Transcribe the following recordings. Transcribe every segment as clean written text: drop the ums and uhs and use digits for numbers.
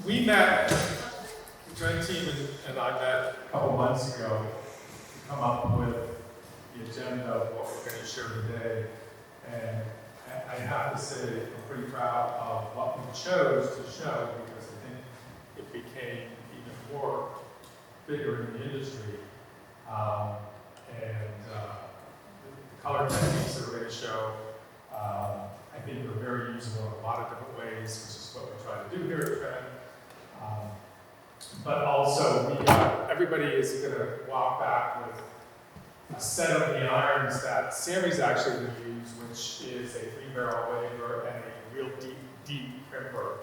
We met, the Trend team and I met a couple months ago to come up with the agenda of what we're going to share today. And I have to say, I'm pretty proud of what we chose to show because I think it became even more bigger in the industry. The color techniques that we're going to show, I think are very usable in a lot of different ways, which is what we try to do here at Trend. But also, everybody is going to walk back with a set of the irons that Sami's actually going to use, which is a 3-barrel waver and a real deep crimper.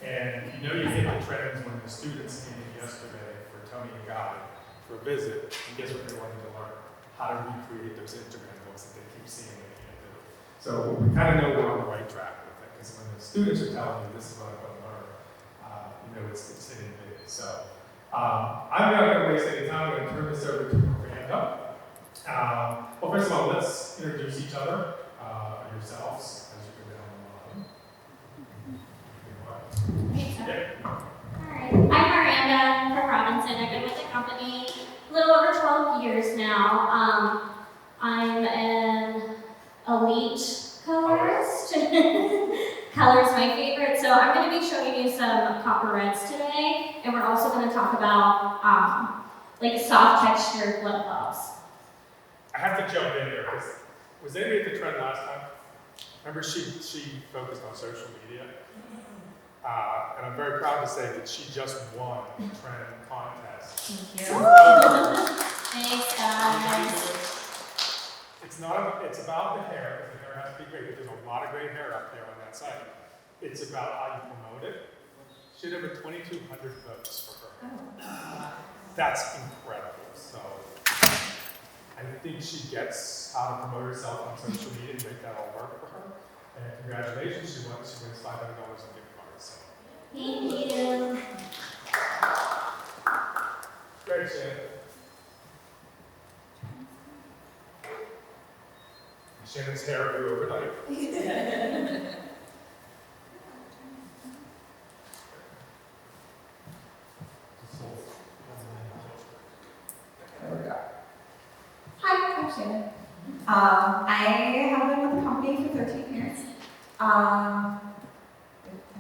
And you know you hit the trends when the students came in yesterday for Tony and Guy for a visit, and guess what they wanted to learn? How to recreate those Instagram books that they keep seeing they can't do. So we kind of know we're on the right track with it, because when the students are telling you this is what I'm going to learn, you know it's hitting big. So I'm not going to waste any time. I'm going to turn this over to Miranda. Well, first of all, let's introduce each other, yourselves, as you go down the line. Hi, I'm Miranda from Robinson. I've been with the company a little over 12 years now. I'm an elite colorist. Color is my favorite, so I'm going to be showing you some copper reds today, and we're also going to talk about like soft textured lip gloss. I have to jump in here because was anybody at the Trend last time? Remember she focused on social media? And I'm very proud to say that she just won the Trend contest. Thank you. Thanks, guys. It's about the hair, because the hair has to be great, but there's a lot of great hair up there on that site. It's about how you promote it. She had over 2,200 votes for her. Oh. That's incredible. So I think she gets how to promote herself on social media and make that all work for her. And congratulations, she wins $500 in gift cards. So. Thank you. Great, Shannon. Shannon's hair grew overnight. There we go. Hi, I'm Shannon. I have been with the company for 13 years. I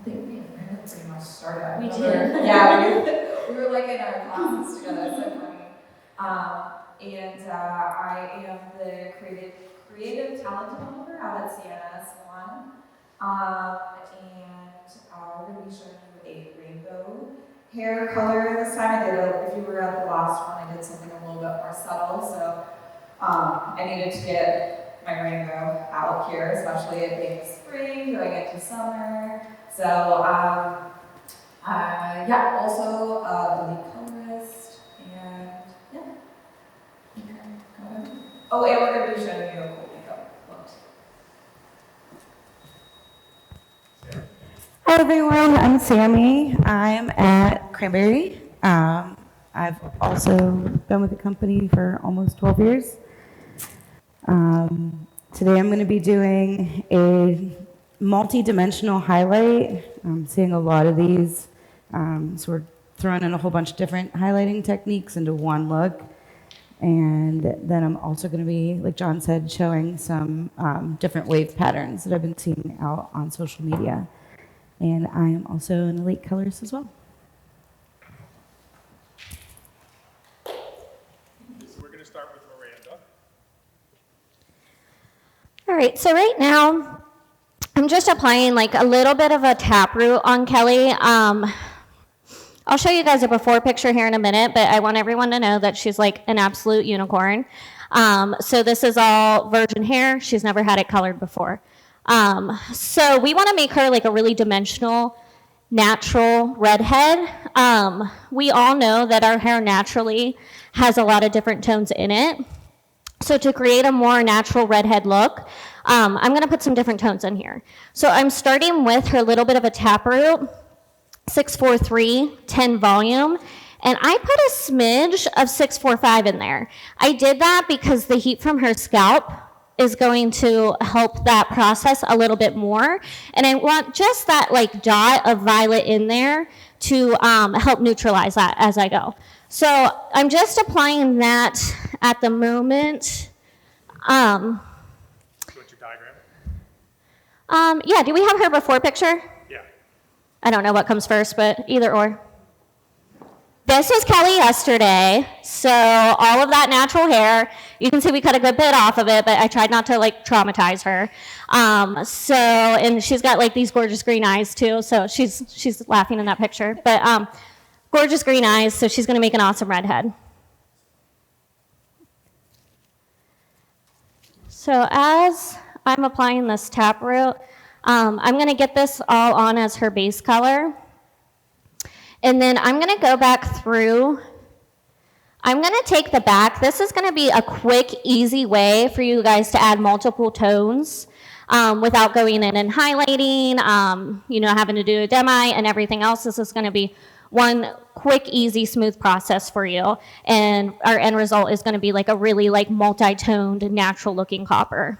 think me and Miranda pretty much started. We did. Yeah, we were like in our classes together. It's so funny. I am the creative talent developer out at Sienna Salon. We're going to be showing you a rainbow hair color this time. If you were at the last one, I did something a little bit more subtle. So I needed to get my rainbow out here, especially it being spring, going into summer. So also the lead colorist, and yeah. Okay. Oh, and we're going to be showing you a cool makeup look. Hi everyone, I'm Sami. I'm at Cranberry. I've also been with the company for almost 12 years. Today I'm going to be doing a multi-dimensional highlight. I'm seeing a lot of these, so we're throwing in a whole bunch of different highlighting techniques into one look. And then I'm also going to be, like John said, showing some different wave patterns that I've been seeing out on social media. And I am also an elite colorist as well. So we're going to start with Miranda. All right, so right now, I'm just applying like a little bit of a taproot on Kelly. I'll show you guys a before picture here in a minute, but I want everyone to know that she's like an absolute unicorn. So this is all virgin hair. She's never had it colored before. So we want to make her like a really dimensional, natural redhead. We all know that our hair naturally has a lot of different tones in it. So to create a more natural redhead look, I'm going to put some different tones in here. So I'm starting with her little bit of a taproot, 643, 10 volume, and I put a smidge of 645 in there. I did that because the heat from her scalp is going to help that process a little bit more. And I want just that like dot of violet in there to help neutralize that as I go. So I'm just applying that at the moment. Do you want your diagram? Yeah, do we have her before picture? Yeah. I don't know what comes first, but either or. This was Kelly yesterday, so all of that natural hair, you can see we cut a good bit off of it, but I tried not to like traumatize her. And she's got like these gorgeous green eyes too, so she's laughing in that picture. But gorgeous green eyes, so she's gonna make an awesome redhead. So as I'm applying this taproot, I'm gonna get this all on as her base color. And then I'm gonna go back through. I'm gonna take the back. This is gonna be a quick, easy way for you guys to add multiple tones without going in and highlighting, having to do a demi and everything else. This is gonna be one quick, easy, smooth process for you. And our end result is gonna be like a really like multi-toned, natural looking copper.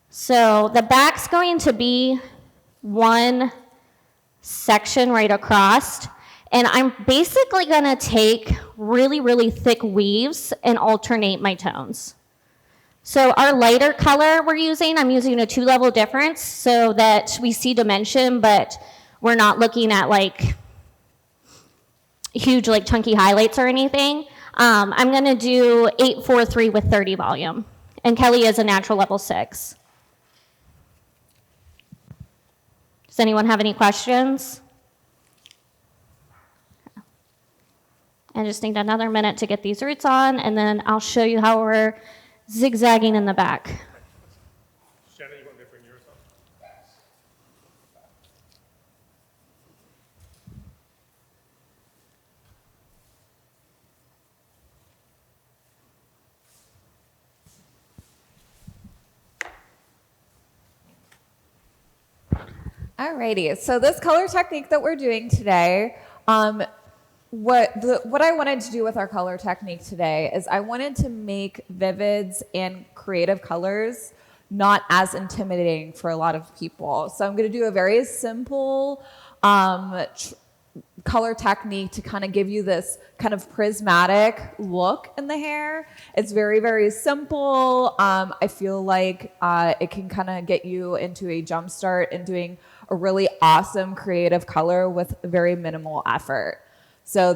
So the back's going to be one section right across, and I'm basically gonna take really, really thick weaves and alternate my tones. So our lighter color I'm using a 2-level difference so that we see dimension, but we're not looking at like huge like chunky highlights or anything. I'm gonna do 843 with 30 volume, and Kelly is a natural level 6. Does anyone have any questions? I just need another minute to get these roots on, and then I'll show you how we're zigzagging in the back. Shannon, you want me to bring yours up? Alrighty, so this color technique that we're doing today, what I wanted to do with our color technique today is I wanted to make vivids and creative colors not as intimidating for a lot of people. So I'm going to do a very simple color technique to kind of give you this kind of prismatic look in the hair. It's very, very simple. I feel like it can kind of get you into a jump start in doing a really awesome creative color with very minimal effort. So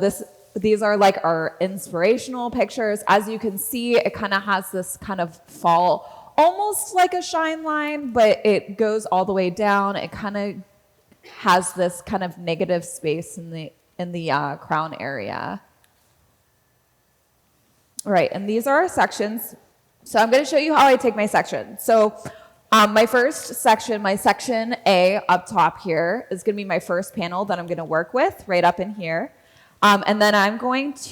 these are like our inspirational pictures. As you can see, it kind of has this kind of fall, almost like a shine line, but it goes all the way down. It kind of has this kind of negative space in the crown area. All right, and these are our sections. So I'm going to show you how I take my section. So my first section, my section A up top here, is going to be my first panel that I'm going to work with right up in here. And then let's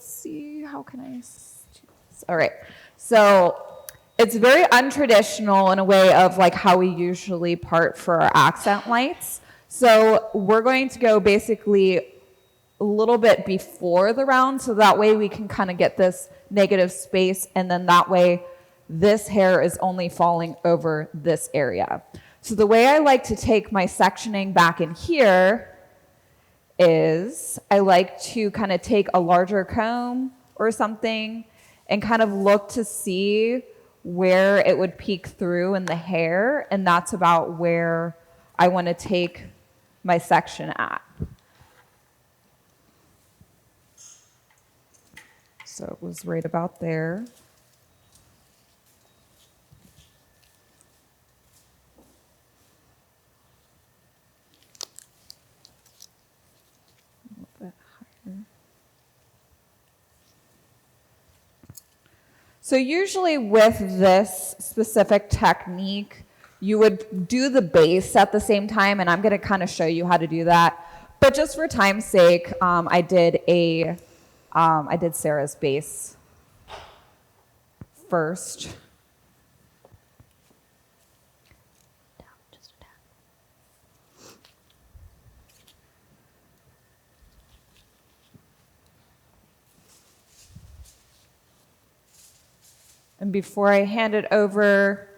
see, how can I choose? All right, so it's very untraditional in a way of like how we usually part for our accent lights. So we're going to go basically a little bit before the round, so that way we can kind of get this negative space, and then that way this hair is only falling over this area. So the way I like to take my sectioning back in here is I like to kind of take a larger comb or something and kind of look to see where it would peek through in the hair, and that's about where I want to take my section at. So it was right about there. So usually with this specific technique, you would do the base at the same time, and I'm going to kind of show you how to do that. But just for time's sake, I did Sarah's base first. And before I hand it over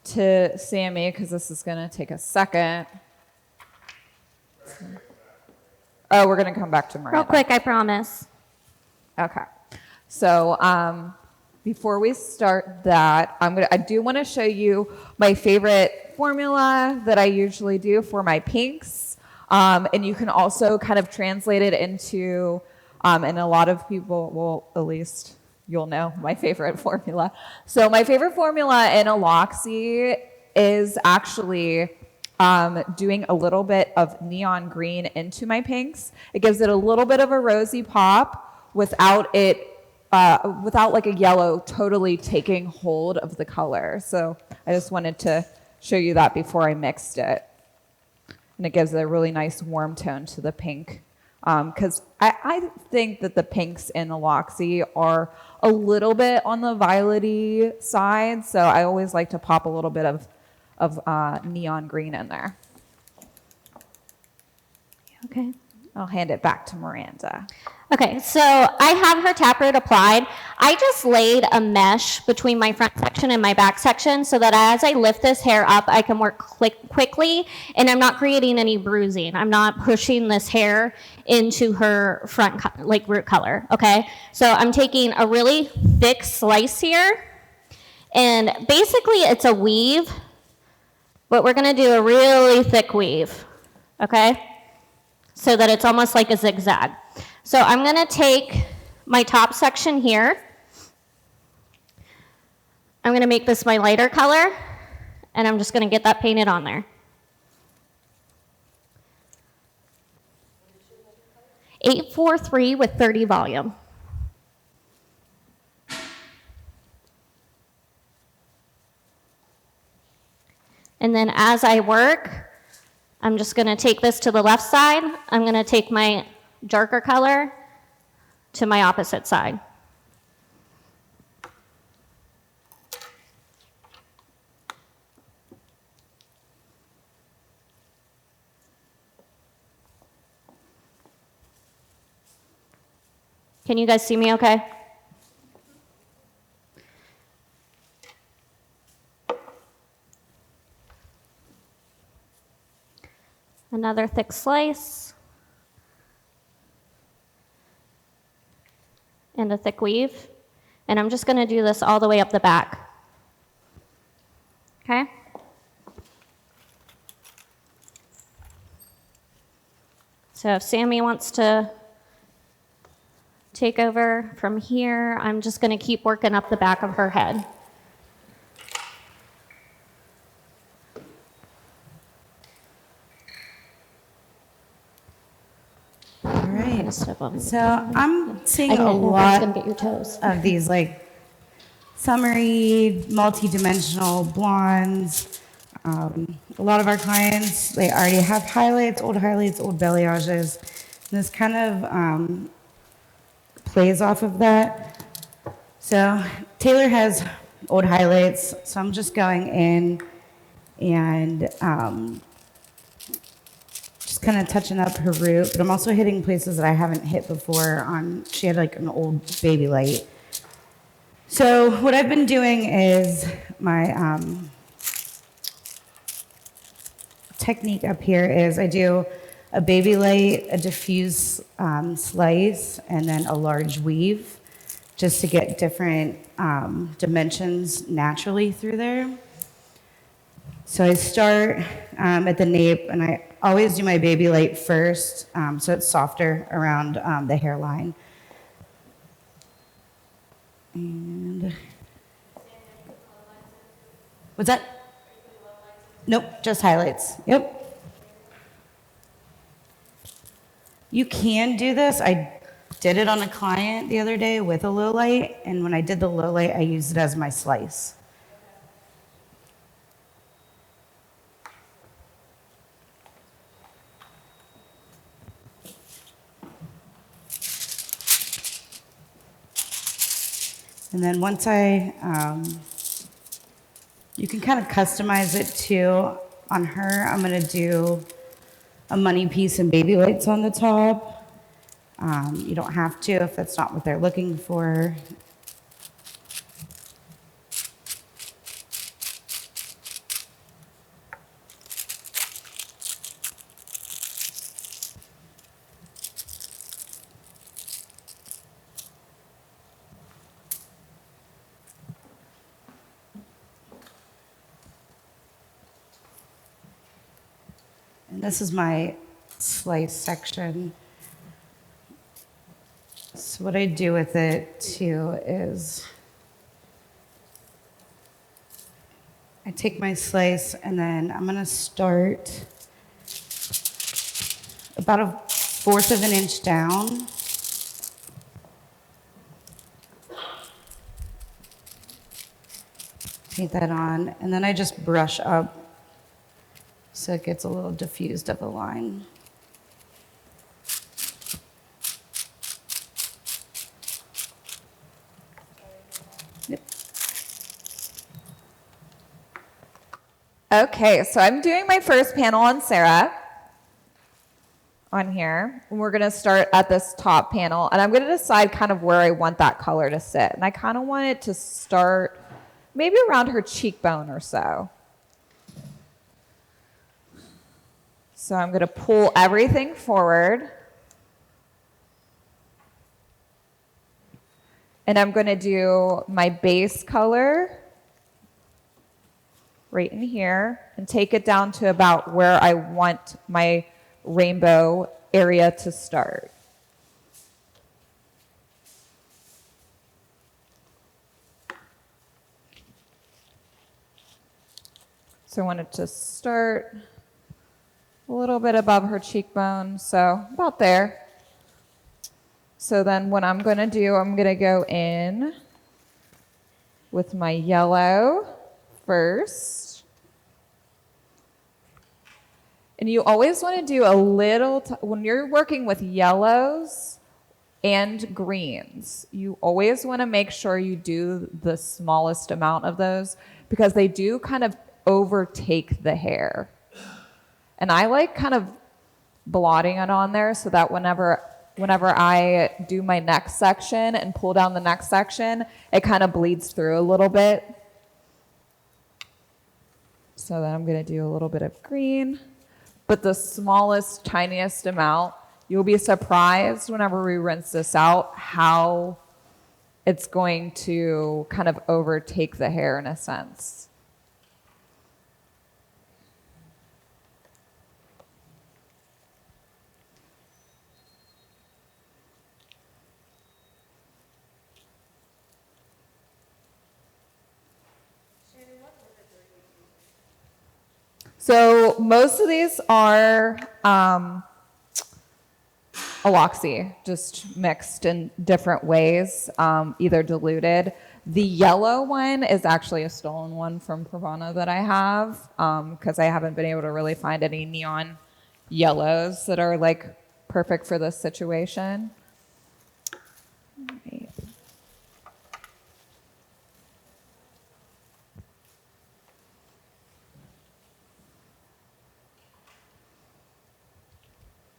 to Sami, because this is going to take a second. Oh, we're going to come back to Miranda. Real quick, I promise. Okay. So before we start that, I do want to show you my favorite formula that I usually do for my pinks. And you can also kind of translate it into, and a lot of people will, at least you'll know my favorite formula. So my favorite formula in Aloxi is actually doing a little bit of neon green into my pinks. It gives it a little bit of a rosy pop without like a yellow totally taking hold of the color. So I just wanted to show you that before I mixed it. And it gives a really nice warm tone to the pink. Because I think that the pinks in Aloxi are a little bit on the violet-y side, so I always like to pop a little bit of neon green in there. Okay. I'll hand it back to Miranda. Okay, so I have her taproot applied. I just laid a mesh between my front section and my back section so that as I lift this hair up, I can work quickly and I'm not creating any bruising. I'm not pushing this hair into her front, like root color, okay? So I'm taking a really thick slice here and basically it's a weave, but we're gonna do a really thick weave, okay? So that it's almost like a zigzag. So I'm going to take my top section here. I'm going to make this my lighter color, and I'm just going to get that painted on there. 843 with 30 volume. And then as I work, I'm just going to take this to the left side. I'm going to take my darker color to my opposite side. Can you guys see me okay? Another thick slice. And a thick weave. And I'm just going to do this all the way up the back. Okay? So if Sami wants to take over from here, I'm just going to keep working up the back of her head. So I'm seeing a lot of these like summery, multi-dimensional blondes. A lot of our clients, they already have highlights, old balayages. And this kind of plays off of that. So Taylor has old highlights, so I'm just going in and kind of touching up her root, but I'm also hitting places that I haven't hit before. She had like an old baby light. So what I've been doing is my technique up here is I do a baby light, a diffuse slice, and then a large weave just to get different dimensions naturally through there. So I start at the nape, and I always do my baby light first, so it's softer around the hairline. And what's that? Nope, just highlights. Yep. You can do this. I did it on a client the other day with a low light, and when I did the low light, I used it as my slice. And then once you can kind of customize it too. On her, I'm gonna do a money piece and baby lights on the top. You don't have to if that's not what they're looking for. This is my slice section. So what I do with it too is I take my slice and then I'm gonna start about 1/4 of an inch down. Paint that on, and then I just brush up so it gets a little diffused of a line. Yep. Okay, so I'm doing my first panel on Sarah on here. And we're gonna start at this top panel, and I'm gonna decide kind of where I want that color to sit. And I kind of want it to start maybe around her cheekbone or so. So I'm gonna pull everything forward. And I'm gonna do my base color right in here and take it down to about where I want my rainbow area to start. So I want it to start a little bit above her cheekbone, so about there. So then what I'm going to do, I'm going to go in with my yellow first. And you always want to do a little, when you're working with yellows and greens, you always want to make sure you do the smallest amount of those because they do kind of overtake the hair. And I like kind of blotting it on there so that whenever I do my next section and pull down the next section, it kind of bleeds through a little bit. So then I'm going to do a little bit of green, but the smallest, tiniest amount. You'll be surprised whenever we rinse this out how it's going to kind of overtake the hair in a sense. So most of these are Aloxi, just mixed in different ways, either diluted. The yellow one is actually a stolen one from Pravana that I have because I haven't been able to really find any neon yellows that are like perfect for this situation. Right.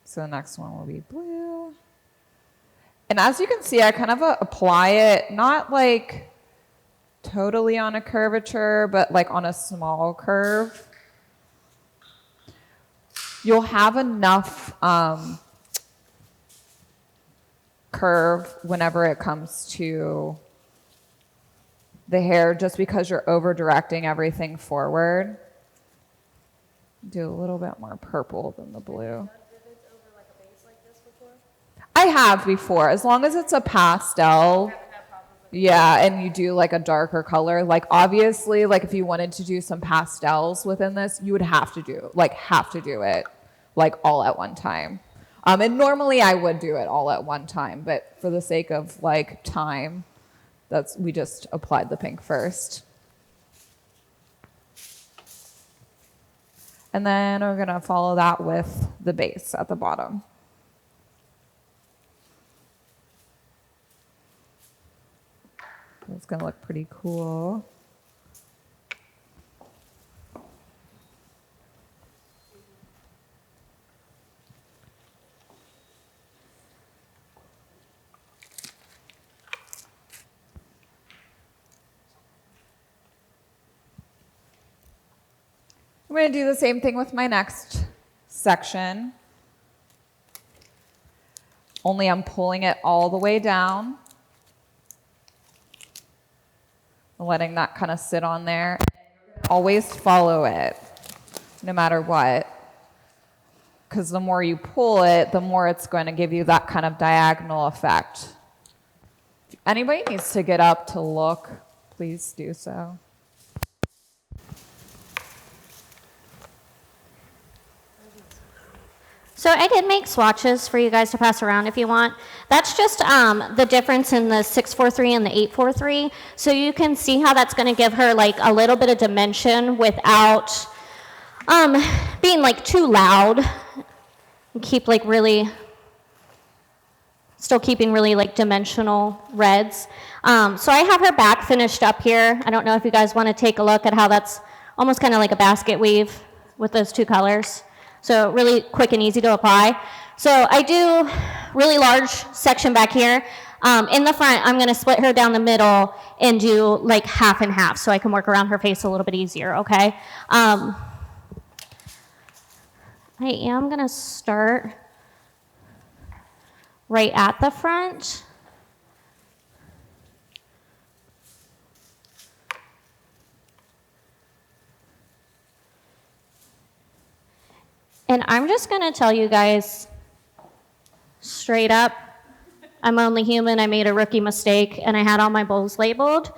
So the next one will be blue. And as you can see, I kind of apply it, not like totally on a curvature, but like on a small curve. You'll have enough curve whenever it comes to the hair, just because you're over directing everything forward. Do a little bit more purple than the blue. I have before, as long as it's a pastel. Yeah, and you do like a darker color. Like obviously, like if you wanted to do some pastels within this, you would have to do it like all at one time. And normally I would do it all at one time, but for the sake of like time, we just applied the pink first. And then we're gonna follow that with the base at the bottom. It's going to look pretty cool. I'm going to do the same thing with my next section. Only I'm pulling it all the way down. Letting that kind of sit on there. Always follow it, no matter what. because the more you pull it, the more it's going to give you that kind of diagonal effect. If anybody needs to get up to look, please do so. So I did make swatches for you guys to pass around if you want. That's just the difference in the 643 and the 843. So you can see how that's going to give her like a little bit of dimension without being like too loud. And keep like really, still keeping really like dimensional reds. So I have her back finished up here. I don't know if you guys want to take a look at how that's almost kind of like a basket weave with those two colors. So really quick and easy to apply. So I do really large section back here. In the front, I'm going to split her down the middle and do like half and half so I can work around her face a little bit easier, okay? I am going to start right at the front. And I'm just going to tell you guys straight up, I'm only human. I made a rookie mistake, and I had all my bowls labeled.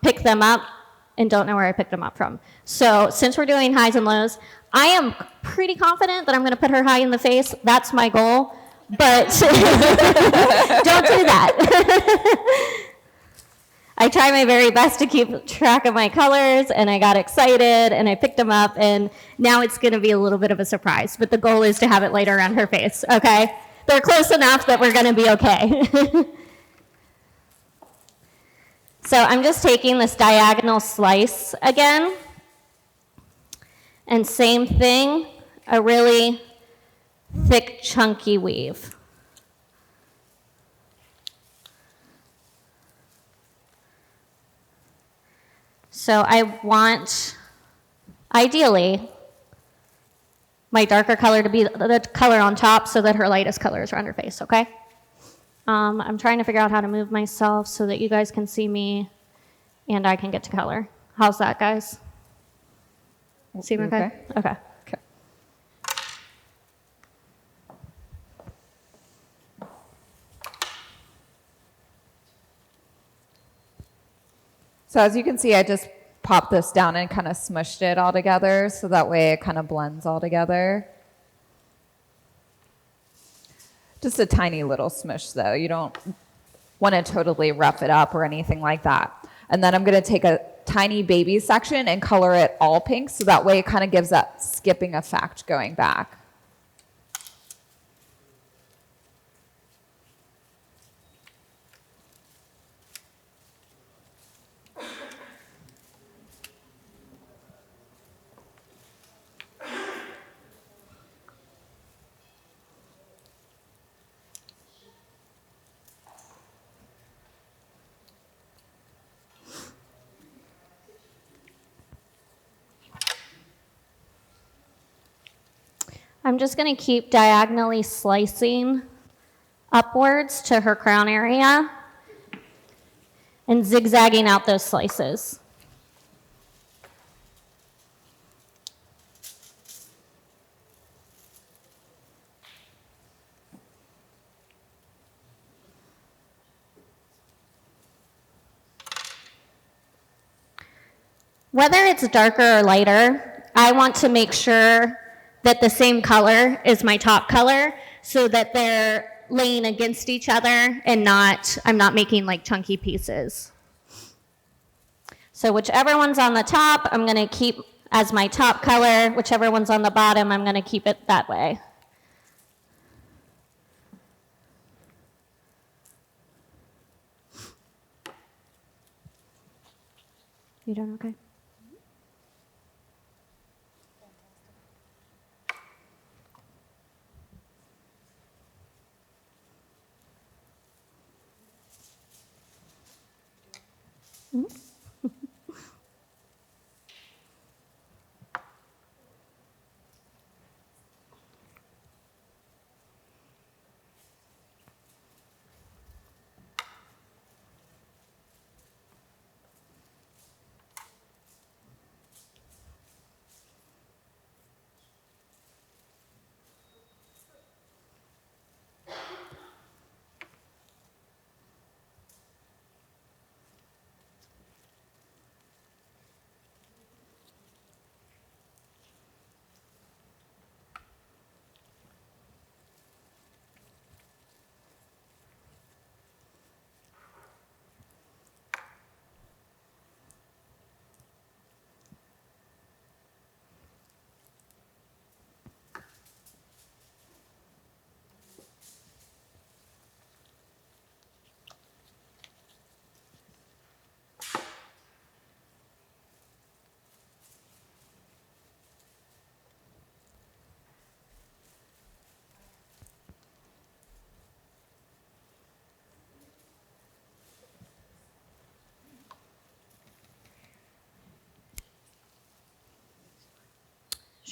Picked them up, and don't know where I picked them up from. So since we're doing highs and lows, I am pretty confident that I'm going to put her high in the face. That's my goal. But don't do that. I try my very best to keep track of my colors, and I got excited, and I picked them up, and now it's going to be a little bit of a surprise. But the goal is to have it light around her face, okay? They're close enough that we're going to be okay. So I'm just taking this diagonal slice again, and same thing, a really thick, chunky weave. So I want, ideally, my darker color to be the color on top so that her lightest color is around her face, okay? I'm trying to figure out how to move myself so that you guys can see me and I can get to color. How's that, guys? See me okay? Okay. Okay. So as you can see, I just popped this down and kind of smushed it all together so that way it kind of blends all together. Just a tiny little smush though. You don't want to totally rough it up or anything like that. And then I'm going to take a tiny baby section and color it all pink so that way it kind of gives that skipping effect going back. I'm just going to keep diagonally slicing upwards to her crown area and zigzagging out those slices. Whether it's darker or lighter, I want to make sure that the same color is my top color so that they're laying against each other and I'm not making like chunky pieces. So whichever one's on the top, I'm going to keep as my top color. Whichever one's on the bottom, I'm going to keep it that way. You doing okay?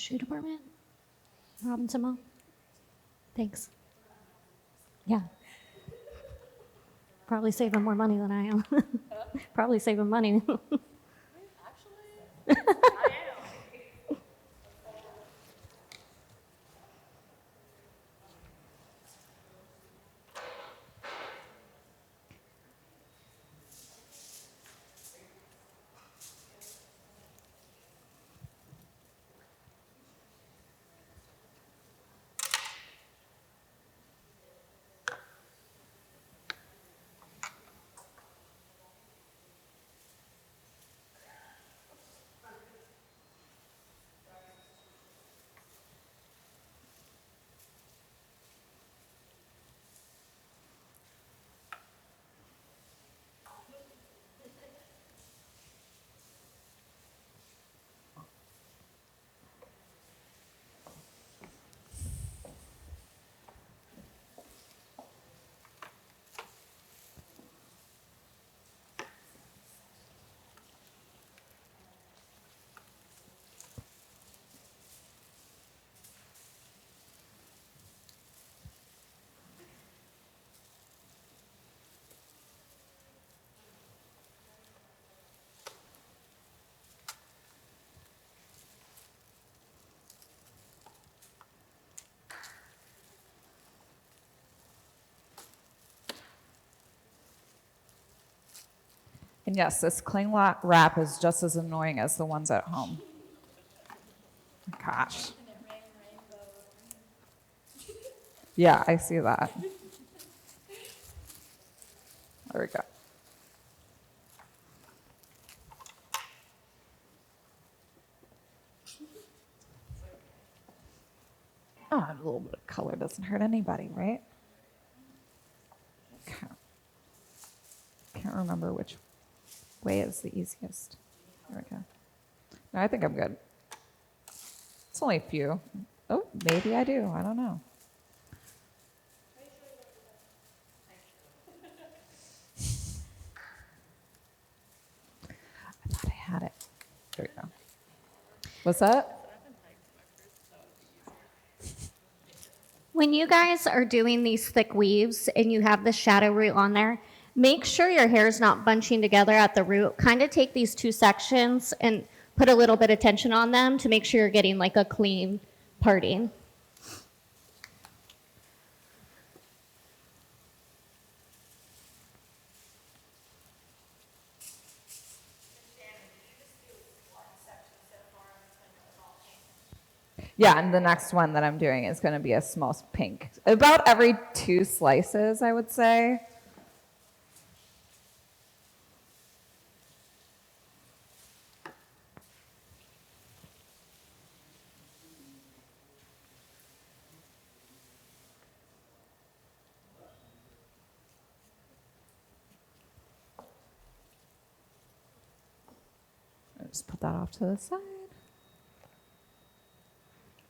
Shoe department? Robinson Mall? Thanks. Yeah. Probably saving more money than I am. Probably saving money. And yes, this cling wrap is just as annoying as the ones at home. Gosh. Yeah, I see that. There we go. Oh, a little bit of color doesn't hurt anybody, right? Okay. Can't remember which way is the easiest. There we go. No, I think I'm good. It's only a few. Oh, maybe I do. I don't know. I thought I had it. There we go. What's that? When you guys are doing these thick weaves and you have the shadow root on there, make sure your hair is not bunching together at the root. Kind of take these two sections and put a little bit of tension on them to make sure you're getting like a clean parting. Yeah, and the next one that I'm doing is going to be a small pink. About every 2 slices, I would say. I'll just put that off to the side.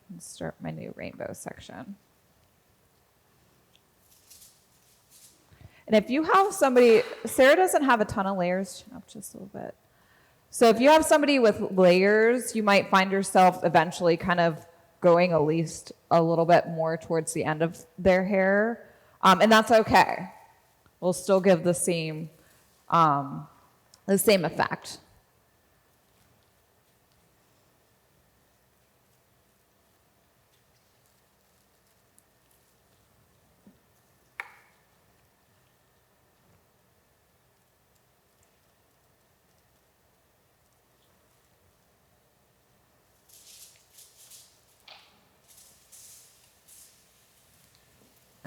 And start my new rainbow section. And if you have somebody, Sarah doesn't have a ton of layers, chin up just a little bit. So if you have somebody with layers, you might find yourself eventually kind of going at least a little bit more towards the end of their hair. And that's okay. We'll still give the same effect.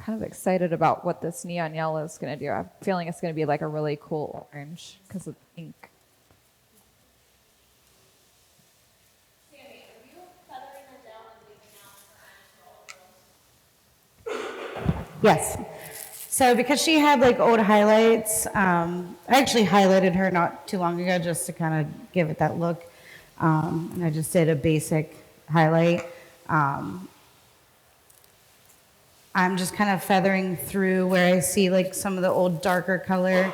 Kind of excited about what this neon yellow is going to do. I'm feeling it's going to be like a really cool orange because of the ink. Sami, are you feathering it down and leaving out for Yes. So because she had like old highlights, I actually highlighted her not too long ago just to kind of give it that look. And I just did a basic highlight. I'm just kind of feathering through where I see like some of the old darker color,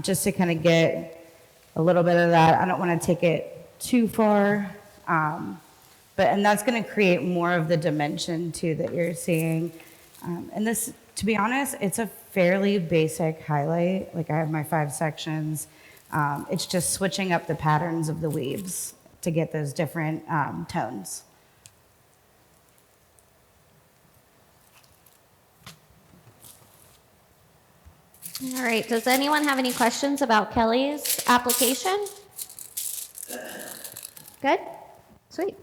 just to kind of get a little bit of that. I don't want to take it too far, but and that's going to create more of the dimension too that you're seeing. And this, to be honest, it's a fairly basic highlight. Like I have my 5 sections. It's just switching up the patterns of the weaves to get those different tones. All right, does anyone have any questions about Kelly's application? Good? Sweet.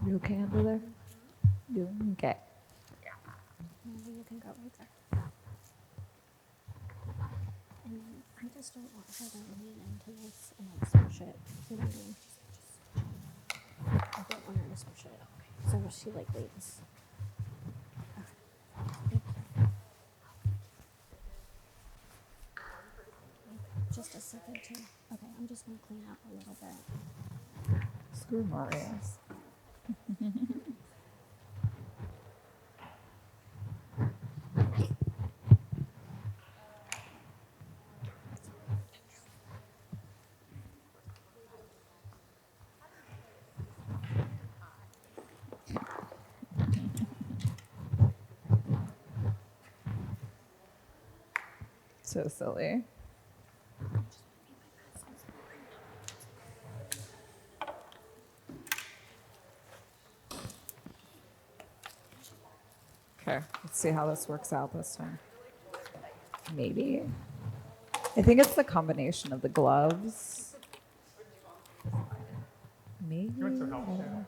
You okay under there? Doing okay. You can go right there. And I just don't want her to lean into this and like smush it. You know what I mean? I don't want her to smush it. Okay. So she like leans. Just a second too. Okay, I'm just gonna clean up a little bit. Screw Marius. So silly. Okay, let's see how this works out this time. Maybe. I think it's the combination of the gloves. Maybe. You want some help, Shannon?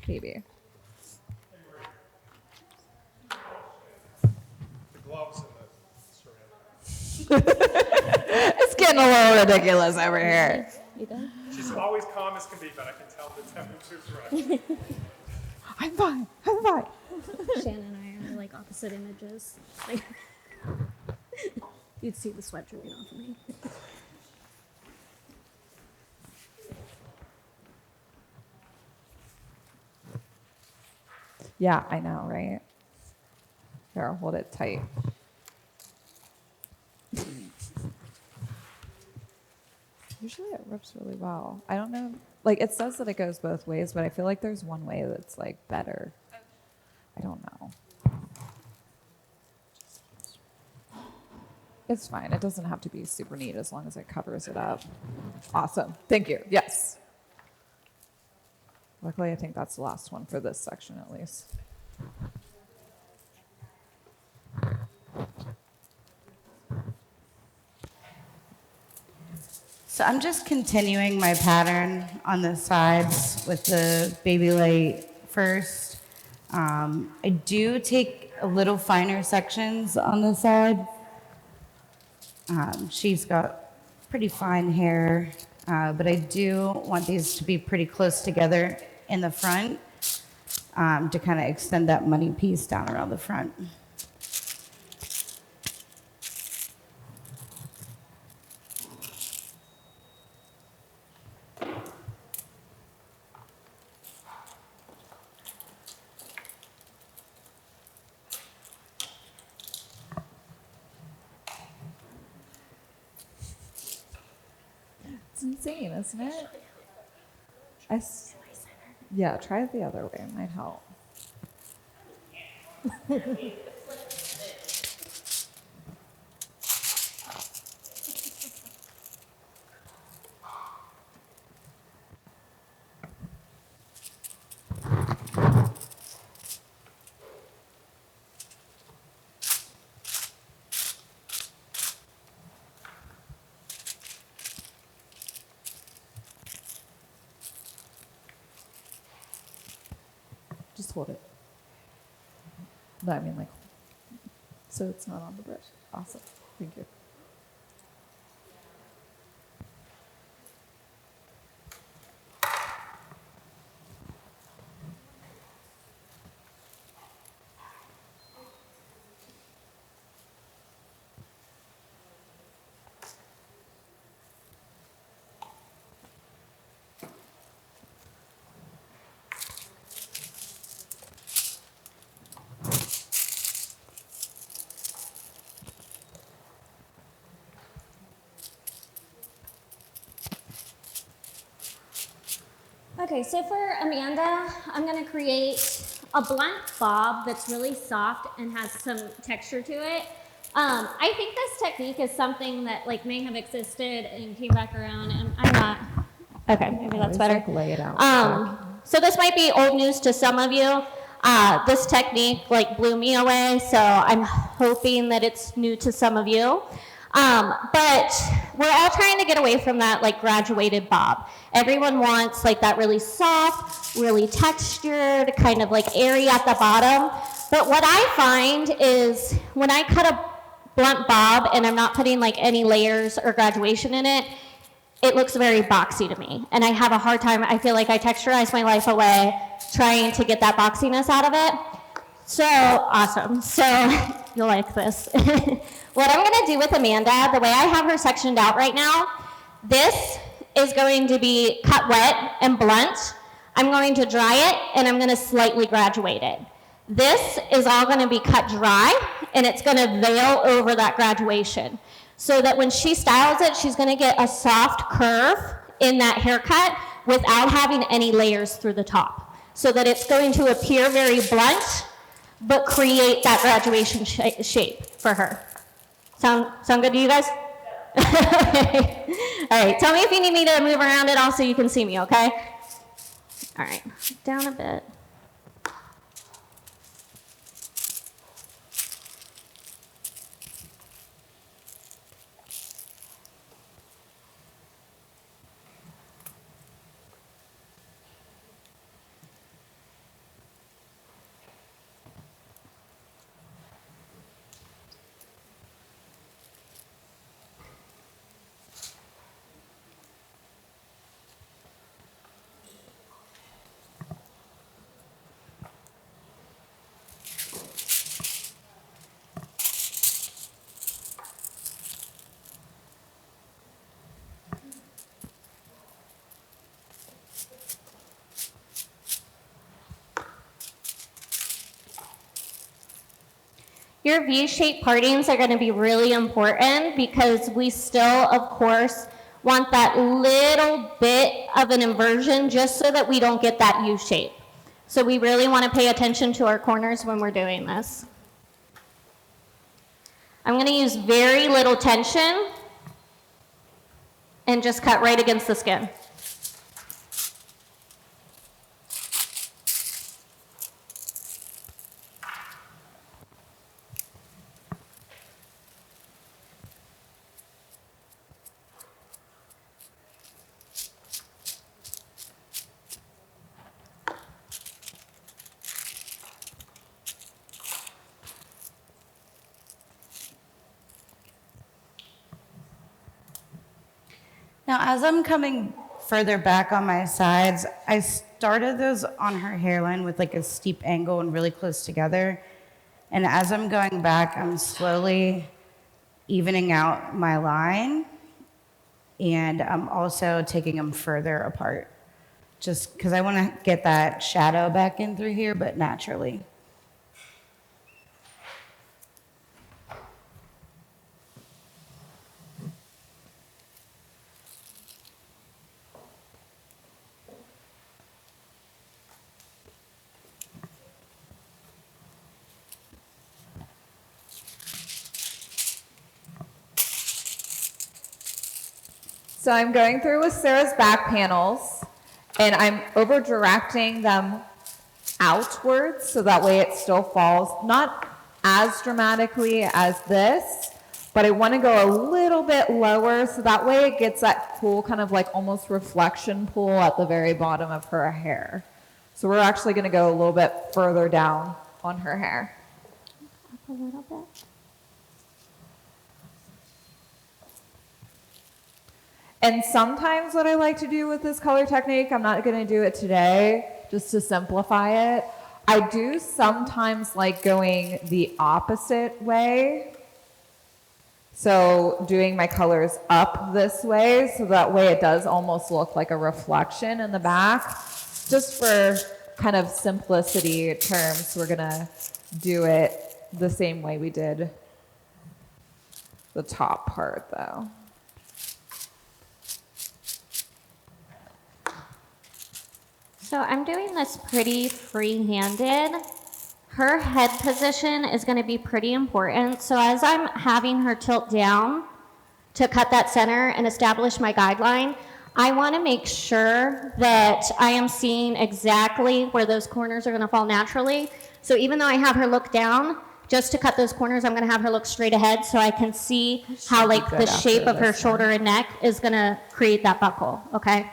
Maybe. The gloves and the ceramic. It's getting a little ridiculous over here. You done? She's always calm as can be, but I can tell the temperature's right. I'm fine. I'm fine. Shannon and I are like opposite images. Like, you'd see the sweat dripping off of me. Yeah, I know, right? Here, I'll hold it tight. Usually it rips really well. I don't know. Like, it says that it goes both ways, but I feel like there's one way that's, like, better. I don't know. It's fine. It doesn't have to be super neat as long as it covers it up. Awesome. Thank you. Yes. Luckily, I think that's the last one for this section, at least. So I'm just continuing my pattern on the sides with the baby light first. I do take a little finer sections on the side. She's got pretty fine hair, but I do want these to be pretty close together in the front to kind of extend that money piece down around the front. It's insane, isn't it? Yeah, try it the other way. It might help. Just hold it. No, I mean like, so it's not on the brush. Awesome. Thank you. Okay, so for Amanda, I'm gonna create a blunt bob that's really soft and has some texture to it. I think this technique is something that like may have existed and came back around, and I'm not. Okay, maybe that's better. Like lay it out. So this might be old news to some of you. This technique like blew me away, so I'm hoping that it's new to some of you. But we're all trying to get away from that like graduated bob. Everyone wants like that really soft, really textured, kind of like airy at the bottom. But what I find is when I cut a blunt bob and I'm not putting like any layers or graduation in it, it looks very boxy to me. And I have a hard time, I feel like I texturize my life away trying to get that boxiness out of it. So awesome. So you'll like this. What I'm gonna do with Amanda, the way I have her sectioned out right now, this is going to be cut wet and blunt. I'm going to dry it and I'm gonna slightly graduate it. This is all gonna be cut dry and it's gonna veil over that graduation so that when she styles it, she's gonna get a soft curve in that haircut without having any layers through the top. So that it's going to appear very blunt, but create that graduation shape for her. Sound good to you guys? Okay. All right, tell me if you need me to move around it all so you can see me, okay? All right, down a bit. Your V-shaped partings are going to be really important because we still, of course, want that little bit of an inversion just so that we don't get that U shape. So we really want to pay attention to our corners when we're doing this. I'm going to use very little tension and just cut right against the skin. Now, as I'm coming further back on my sides, I started those on her hairline with like a steep angle and really close together. And as I'm going back, I'm slowly evening out my line. And I'm also taking them further apart. Just because I want to get that shadow back in through here, but naturally. So I'm going through with Sarah's back panels, and I'm over directing them outwards so that way it still falls, not as dramatically as this, but I want to go a little bit lower so that way it gets that cool kind of like almost reflection pool at the very bottom of her hair. So we're actually going to go a little bit further down on her hair. Up a little bit. And sometimes what I like to do with this color technique, I'm not going to do it today, just to simplify it. I do sometimes like going the opposite way. So doing my colors up this way, so that way it does almost look like a reflection in the back. Just for kind of simplicity terms, we're going to do it the same way we did the top part though. So I'm doing this pretty free-handed. Her head position is going to be pretty important. So as I'm having her tilt down to cut that center and establish my guideline, I want to make sure that I am seeing exactly where those corners are going to fall naturally. So even though I have her look down, just to cut those corners, I'm going to have her look straight ahead so I can see how like the shape of her shoulder and neck is going to create that buckle, okay?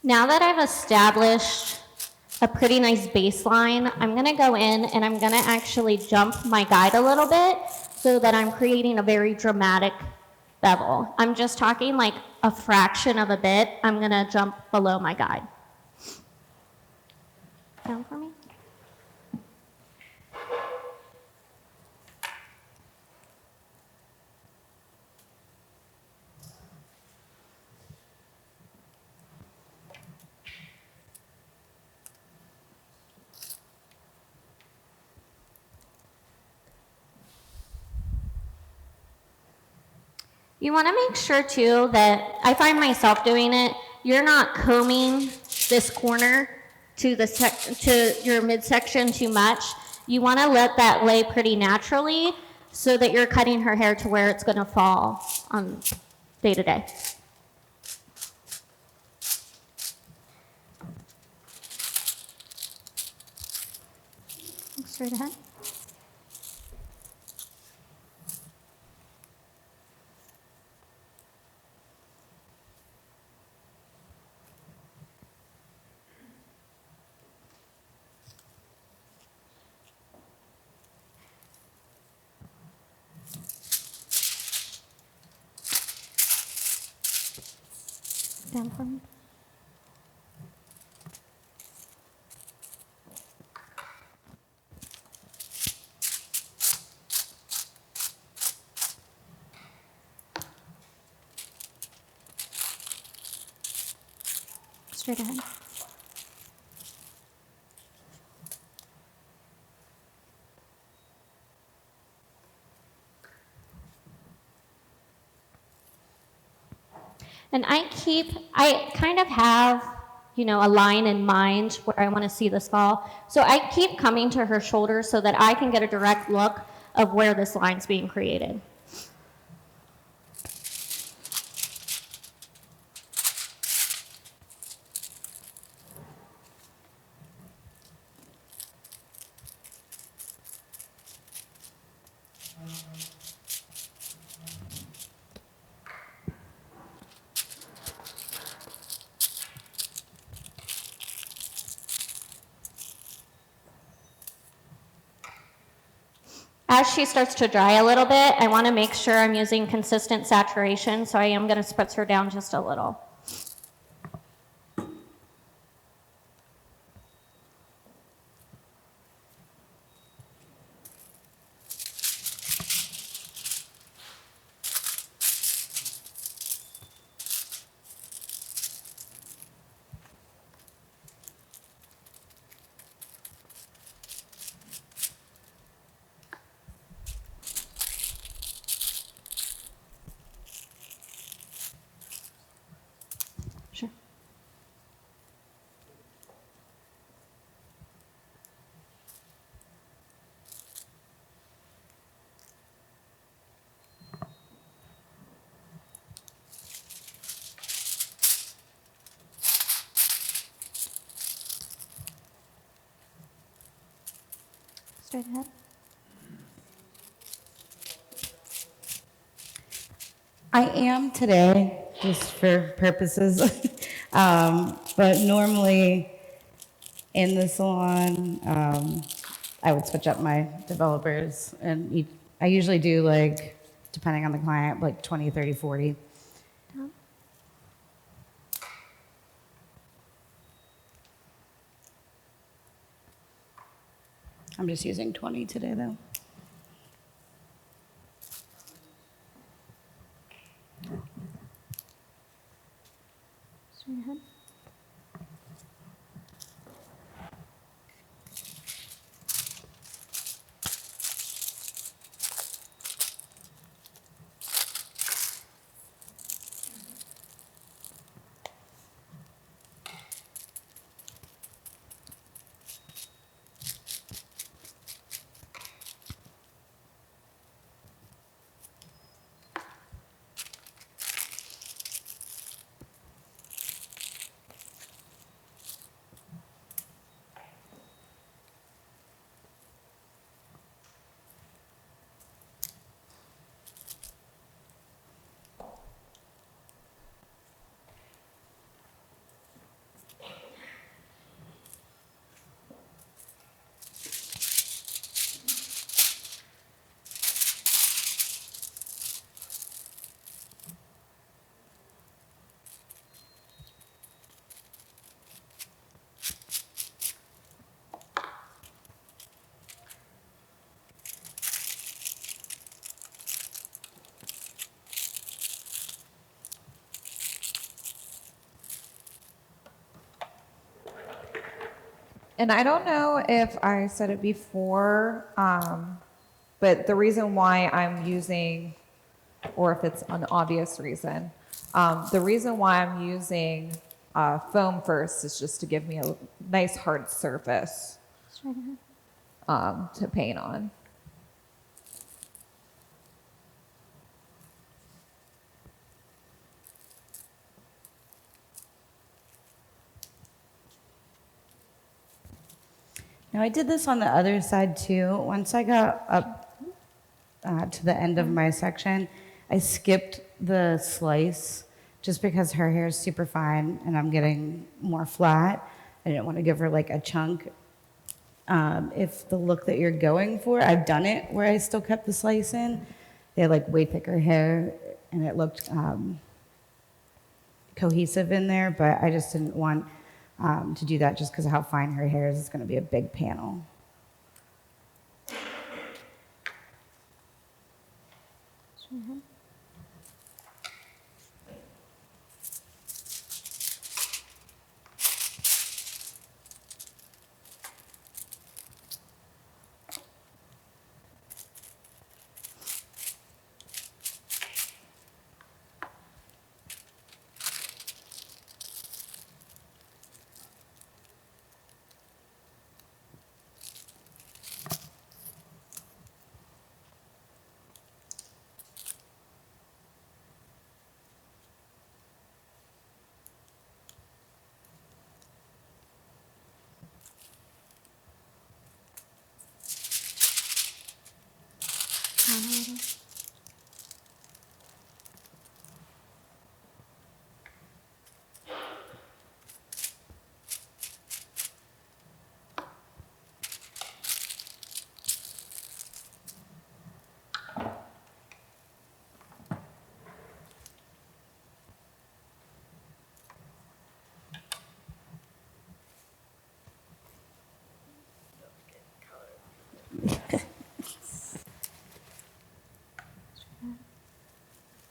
Now that I've established a pretty nice baseline, I'm gonna go in and I'm gonna actually jump my guide a little bit so that I'm creating a very dramatic bevel. I'm just talking like a fraction of a bit. I'm gonna jump below my guide. Down for me. You want to make sure too that, I find myself doing it, you're not combing this corner to to your midsection too much. You want to let that lay pretty naturally so that you're cutting her hair to where it's going to fall on day to day. Look straight ahead. Down for me. Straight ahead. And I kind of have, you know, a line in mind where I want to see this fall. So I keep coming to her shoulder so that I can get a direct look of where this line's being created. As she starts to dry a little bit, I want to make sure I'm using consistent saturation, so I am going to spritz her down just a little. Sure. Straight ahead. I am today. just for purposes. But normally in the salon, I would switch up my developers, and I usually do, like, depending on the client, like 20, 30, 40. I'm just using 20 today, though. Straight ahead. And I don't know if I said it before, but the reason why I'm using, or if it's an obvious reason, the reason why I'm using foam first is just to give me a nice hard surface Straight ahead. to paint on. Now, I did this on the other side too. Once I got up to the end of my section, I skipped the slice just because her hair is super fine and I'm getting more flat. I didn't want to give her like a chunk. If the look that you're going for, I've done it where I still kept the slice in. They had like way thicker hair and it looked cohesive in there, but I just didn't want to do that just because of how fine her hair is. It's going to be a big panel. Straight ahead. Down a little.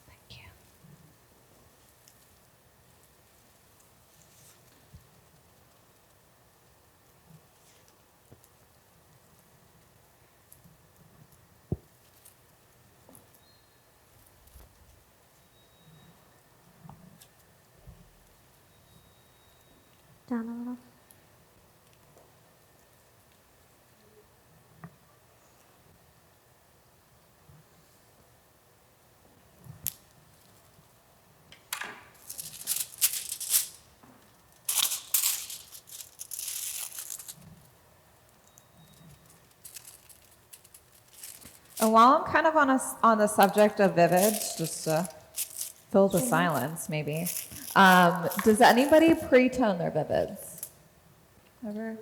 Thank you. Down a little. And while I'm kind of on the subject of vivids, just to Fill the silence, maybe. Does anybody pre-tone their vivids? Ever?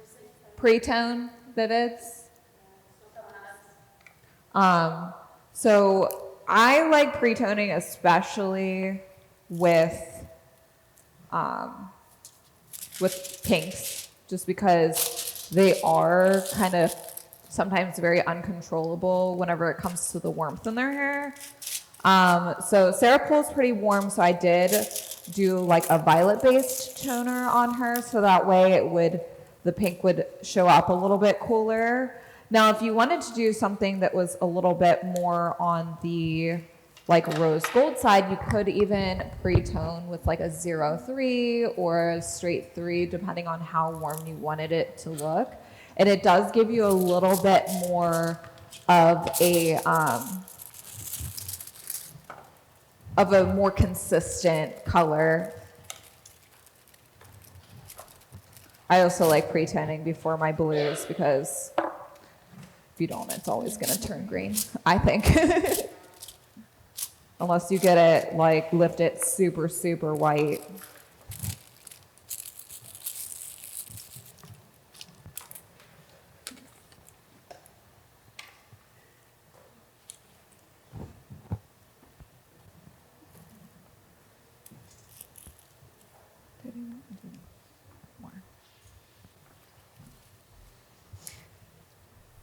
Pre-tone vivids? So I like pre-toning, especially with pinks, just because they are kind of sometimes very uncontrollable whenever it comes to the warmth in their hair. So Sarah Pool's pretty warm, so I did do like a violet-based toner on her, so that way the pink would show up a little bit cooler. Now, if you wanted to do something that was a little bit more on the like rose gold side, you could even pre-tone with like a 03 or a straight 3, depending on how warm you wanted it to look. And it does give you a little bit more of a more consistent color. I also like pre-toning before my blues because if you don't, it's always going to turn green, I think. Unless you get it, like, lift it super, super white.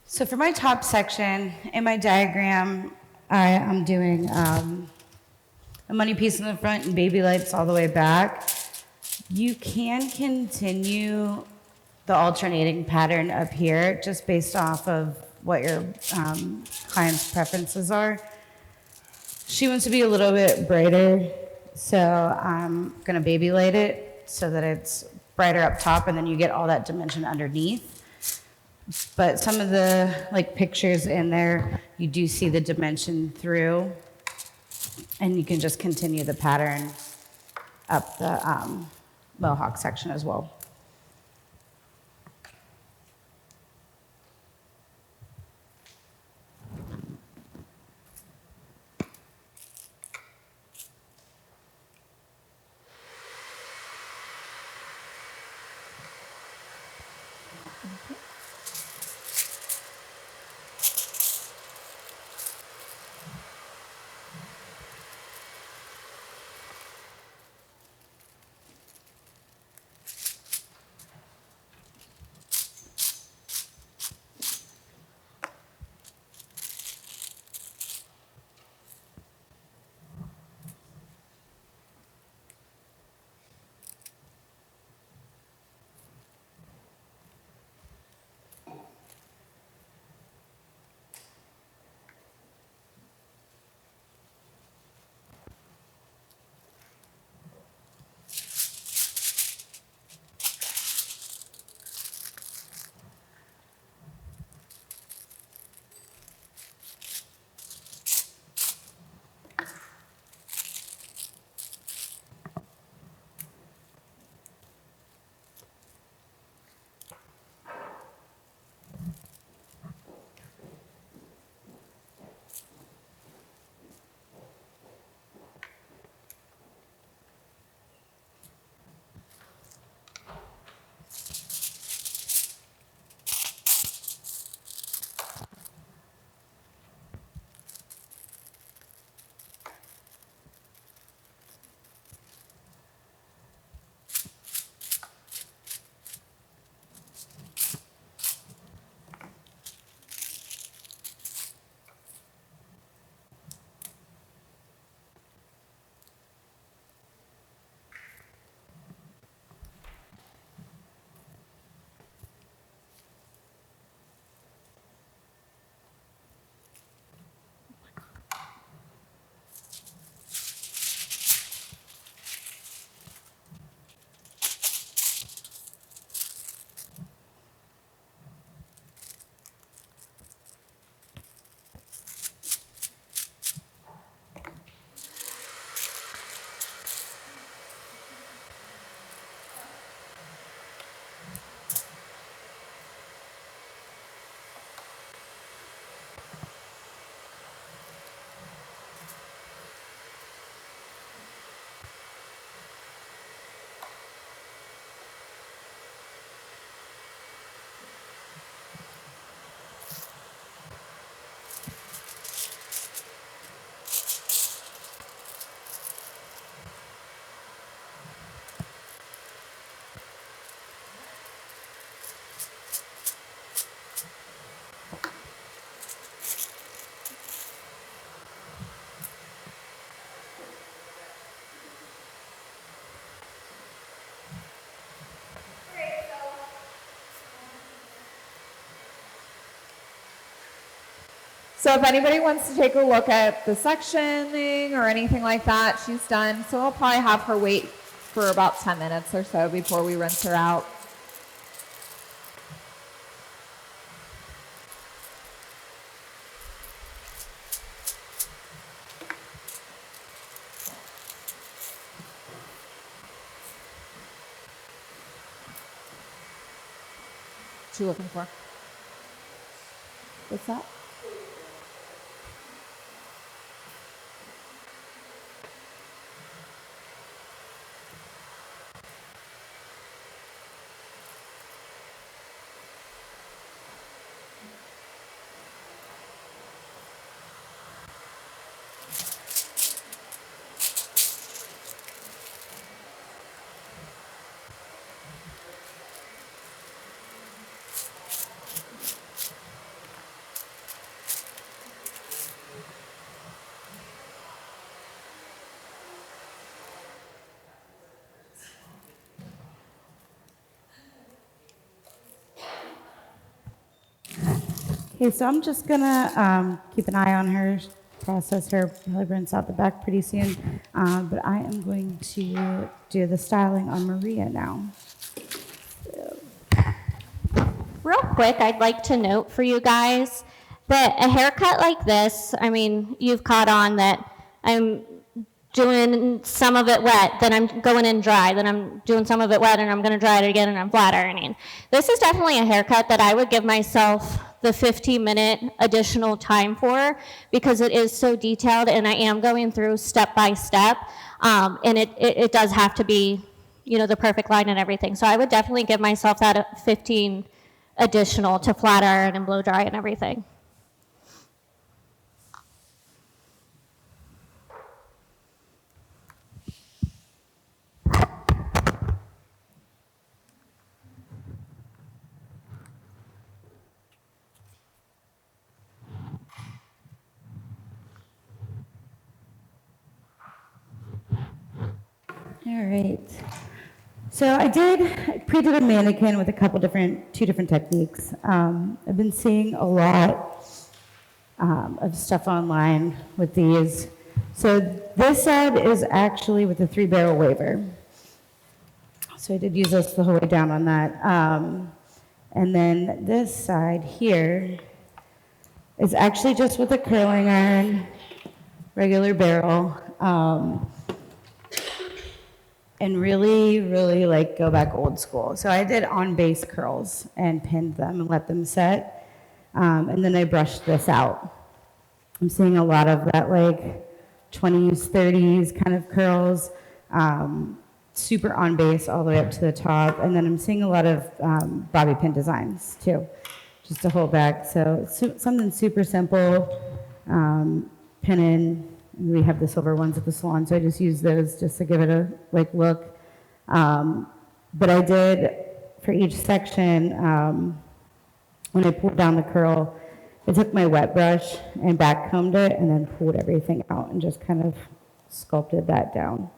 So for my top section, in my diagram, I'm doing a money piece in the front and baby lights all the way back. You can continue the alternating pattern up here just based off of what your client's preferences are. She wants to be a little bit brighter, so I'm gonna baby light it so that it's brighter up top and then you get all that dimension underneath. But some of the like pictures in there, you do see the dimension through, and you can just continue the pattern up the mohawk section as well. So if anybody wants to take a look at the sectioning or anything like that, she's done. So I'll probably have her wait for about 10 minutes or so before we rinse her out. What you looking for? What's that? Okay, so I'm just gonna keep an eye on her, process her, probably rinse out the back pretty soon. But I am going to do the styling on Maria now. Real quick, I'd like to note for you guys that a haircut like this, I mean, you've caught on that I'm doing some of it wet, then I'm going in dry, then I'm doing some of it wet, and I'm going to dry it again, and I'm flat ironing. This is definitely a haircut that I would give myself the 15-minute additional time for, because it is so detailed, and I am going through step by step, and it does have to be, you know, the perfect line and everything. So I would definitely give myself that 15 additional to flat iron and blow dry and everything. All right. So I pre-did a mannequin with two different techniques. I've been seeing a lot of stuff online with these. So this side is actually with the 3-barrel waver. So I did use this the whole way down on that. And then this side here is actually just with a curling iron, regular barrel. And really, really like go back old school. So I did on base curls and pinned them and let them set. And then I brushed this out. I'm seeing a lot of that like 20s, 30s kind of curls, super on base all the way up to the top. And then I'm seeing a lot of bobby pin designs too, just to hold back. So something super simple, pin in. We have the silver ones at the salon, so I just use those just to give it a like look. But I did for each section, when I pulled down the curl, I took my wet brush and back combed it and then pulled everything out and just kind of sculpted that down.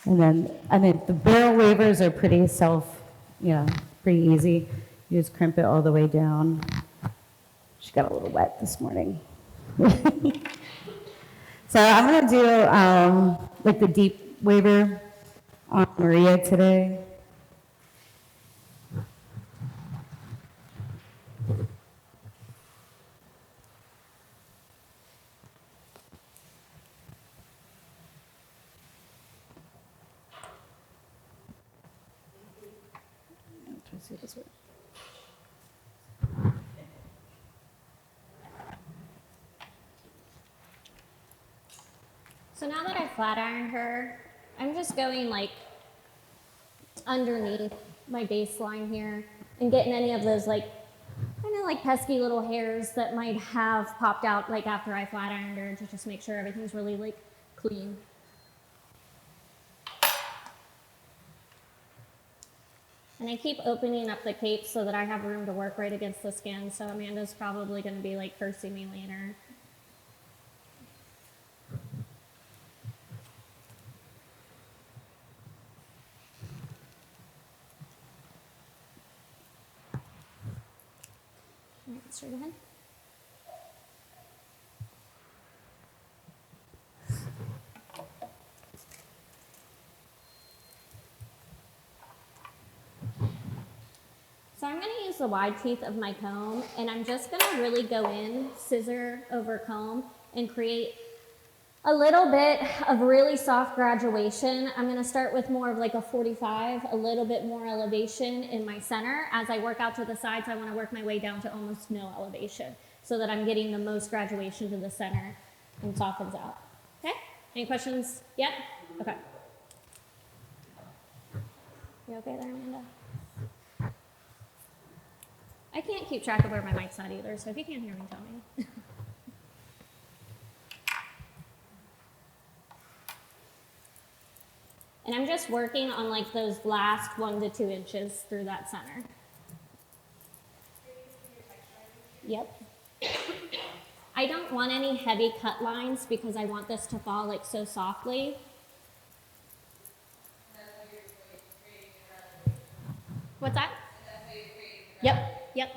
And then I think the barrel wavers are pretty pretty easy. You just crimp it all the way down. She got a little wet this morning. So I'm gonna do like the deep waver on Maria today. Try to see this way. So now that I flat ironed her, I'm just going like underneath my baseline here and getting any of those like kind of like pesky little hairs that might have popped out like after I flat ironed her, to just make sure everything's really like clean. And I keep opening up the cape so that I have room to work right against the skin, so Amanda's probably going to be like cursing me later. Straight ahead. So I'm going to use the wide teeth of my comb, and I'm just going to really go in, scissor over comb, and create a little bit of really soft graduation. I'm going to start with more of like a 45, a little bit more elevation in my center. As I work out to the sides, I want to work my way down to almost no elevation so that I'm getting the most graduation to the center and softens out. Okay? Any questions yet? Okay. You okay there, Amanda? I can't keep track of where my mic's at either, so if you can't hear me, tell me. And I'm just working on like those last 1 to 2 inches through that center. Yep. I don't want any heavy cut lines because I want this to fall like so softly. What's that? Yep, yep.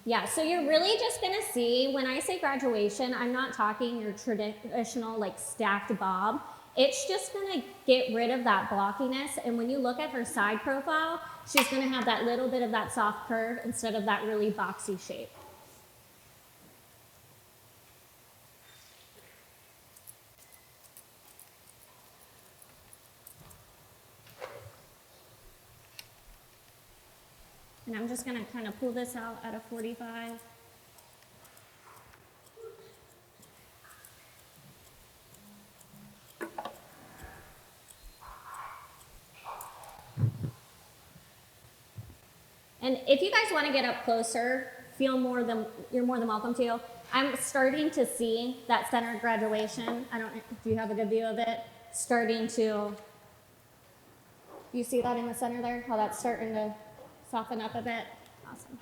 Yeah, so you're really just gonna see, when I say graduation, I'm not talking your traditional like stacked bob. It's just gonna get rid of that blockiness, and when you look at her side profile, she's gonna have that little bit of that soft curve instead of that really boxy shape. And I'm just gonna kind of pull this out at a 45. And if you guys want to get up closer, you're more than welcome to. I'm starting to see that center graduation. Do you have a good view of it? You see that in the center there? How that's starting to soften up a bit? Awesome.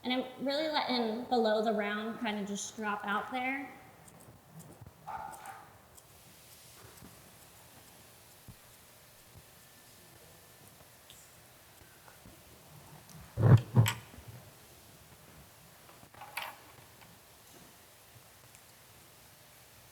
And I'm really letting below the round kind of just drop out there.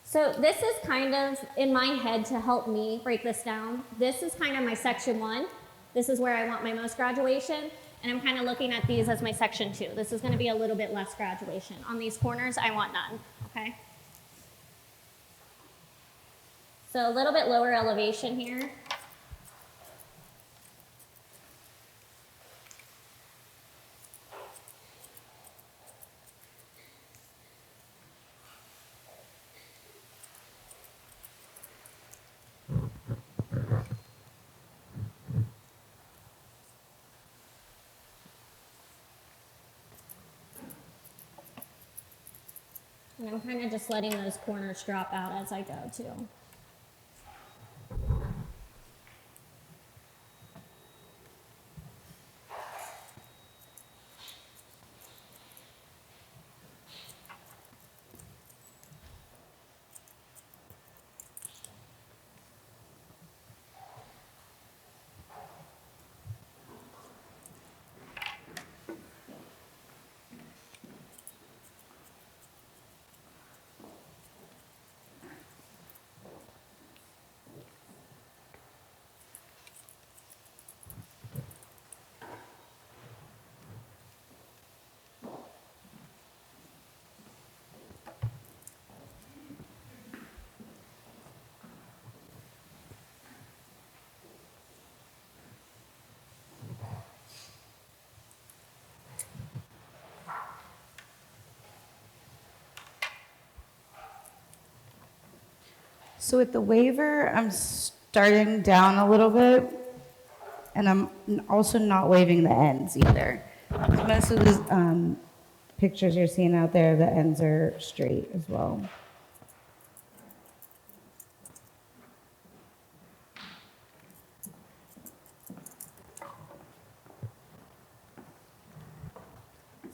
So this is kind of, in my head, to help me break this down, this is kind of my section 1. This is where I want my most graduation, and I'm kind of looking at these as my section 2. This is going to be a little bit less graduation. On these corners, I want none, okay? So a little bit lower elevation here. And I'm kind of just letting those corners drop out as I go too. So with the waiver, I'm starting down a little bit, and I'm also not waving the ends either. Most of the pictures you're seeing out there, the ends are straight as well.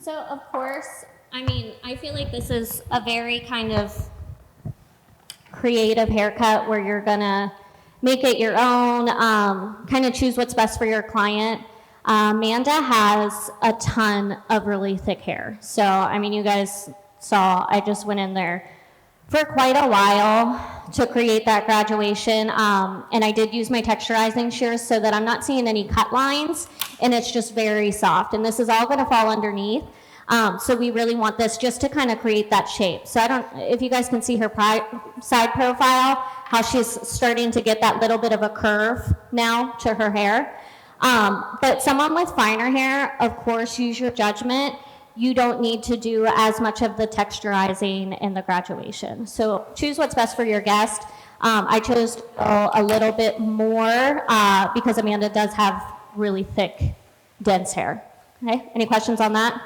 So of course, I mean, I feel like this is a very kind of creative haircut where you're gonna make it your own, kind of choose what's best for your client. Amanda has a ton of really thick hair. So, I mean, you guys saw, I just went in there for quite a while to create that graduation. And I did use my texturizing shears so that I'm not seeing any cut lines, and it's just very soft. And this is all gonna fall underneath. So we really want this just to kind of create that shape. So I don't, if you guys can see her side profile, how she's starting to get that little bit of a curve now to her hair. But someone with finer hair, of course, use your judgment. You don't need to do as much of the texturizing in the graduation. So choose what's best for your guest. I chose a little bit more because Amanda does have really thick, dense hair. Okay, any questions on that?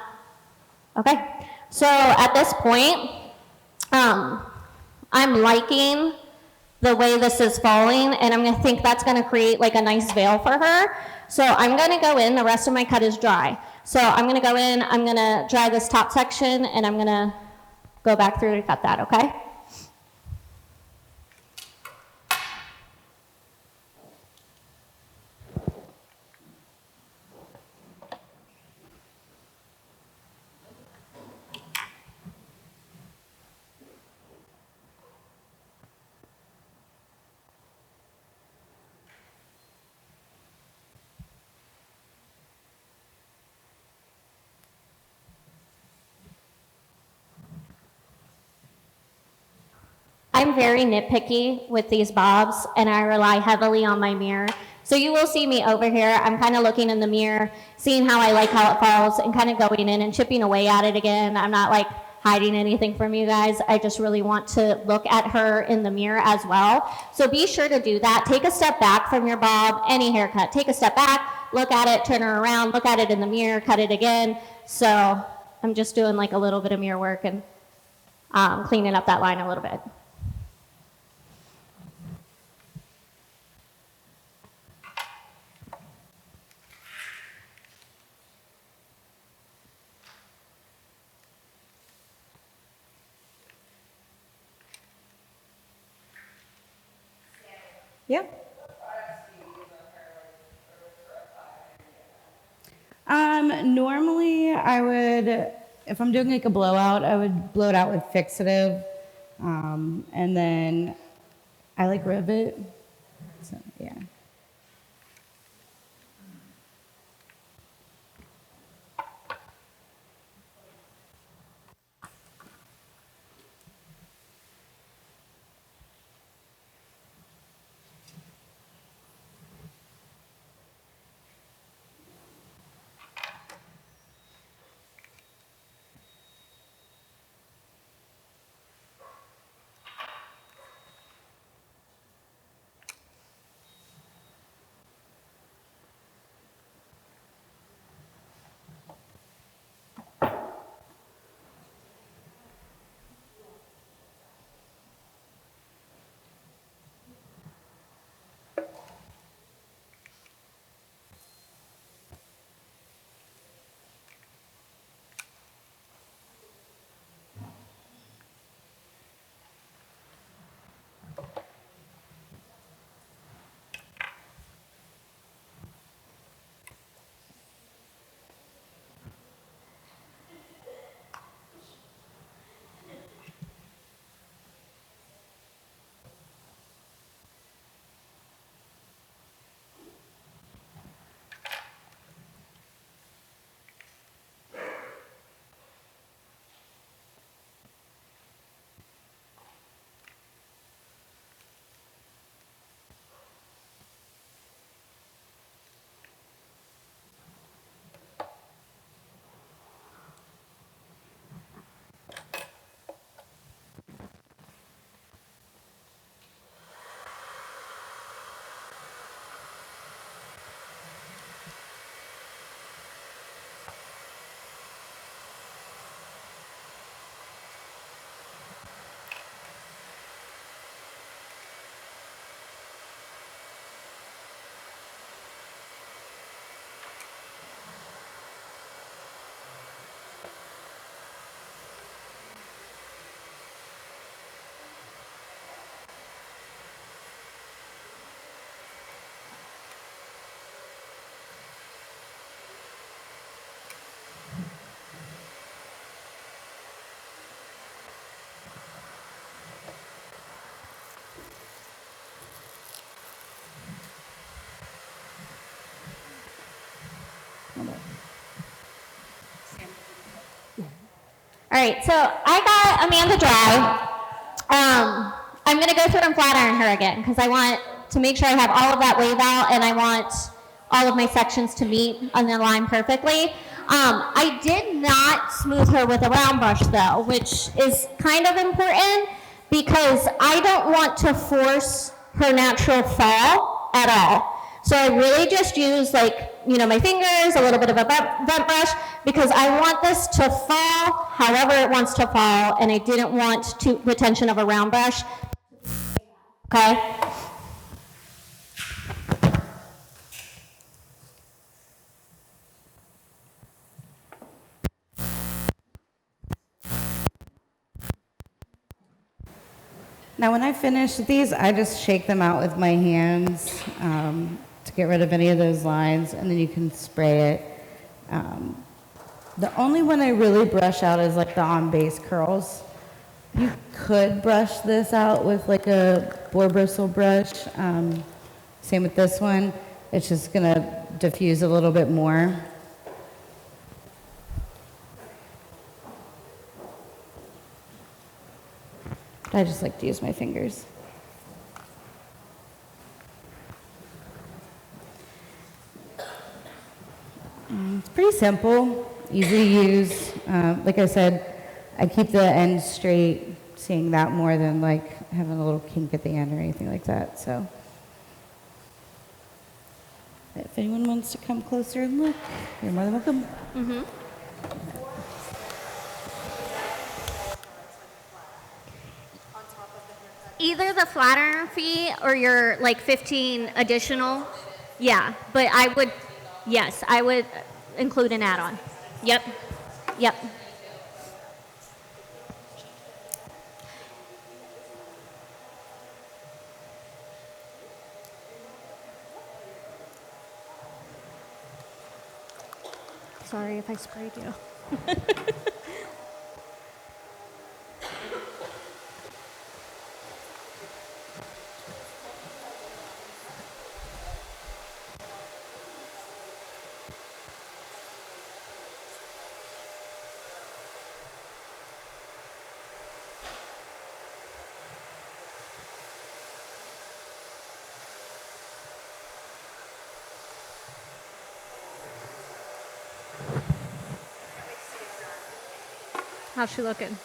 Okay, so at this point, I'm liking the way this is falling, and I'm gonna think that's gonna create like a nice veil for her. So I'm gonna go in, the rest of my cut is dry. So I'm gonna go in, I'm gonna dry this top section, and I'm gonna go back through to cut that, okay? I'm very nitpicky with these bobs, and I rely heavily on my mirror. So you will see me over here. I'm kind of looking in the mirror, seeing how I like how it falls, and kind of going in and chipping away at it again. I'm not like hiding anything from you guys. I just really want to look at her in the mirror as well. So be sure to do that. Take a step back from your bob, any haircut. Take a step back, look at it, turn her around, look at it in the mirror, cut it again. So I'm just doing like a little bit of mirror work and cleaning up that line a little bit. Yeah. Normally I would, if I'm doing like a blowout, I would blow it out with fixative, and then I like rivet. So yeah. right, so I got Amanda dry. I'm gonna go through and flat iron her again because I want to make sure I have all of that wave out and I want all of my sections to meet and align perfectly. I did not smooth her with a round brush though, which is kind of important because I don't want to force her natural fall at all. So I really just use my fingers, a little bit of a bent brush, because I want this to fall however it wants to fall, and I didn't want the tension of a round brush. Okay? Now, when I finish these, I just shake them out with my hands to get rid of any of those lines, and then you can spray it. The only one I really brush out is like the on-base curls. You could brush this out with like a boar bristle brush. Same with this one. It's just gonna diffuse a little bit more. I just like to use my fingers. It's pretty simple, easy to use. Like I said, I keep the ends straight, seeing that more than like having a little kink at the end or anything like that. So if anyone wants to come closer and look, you're more than welcome. Mm-hmm. Either the flat iron fee or your 15 additional. Yeah, but I would include an add-on. Yep. Sorry if I sprayed you. How's she looking?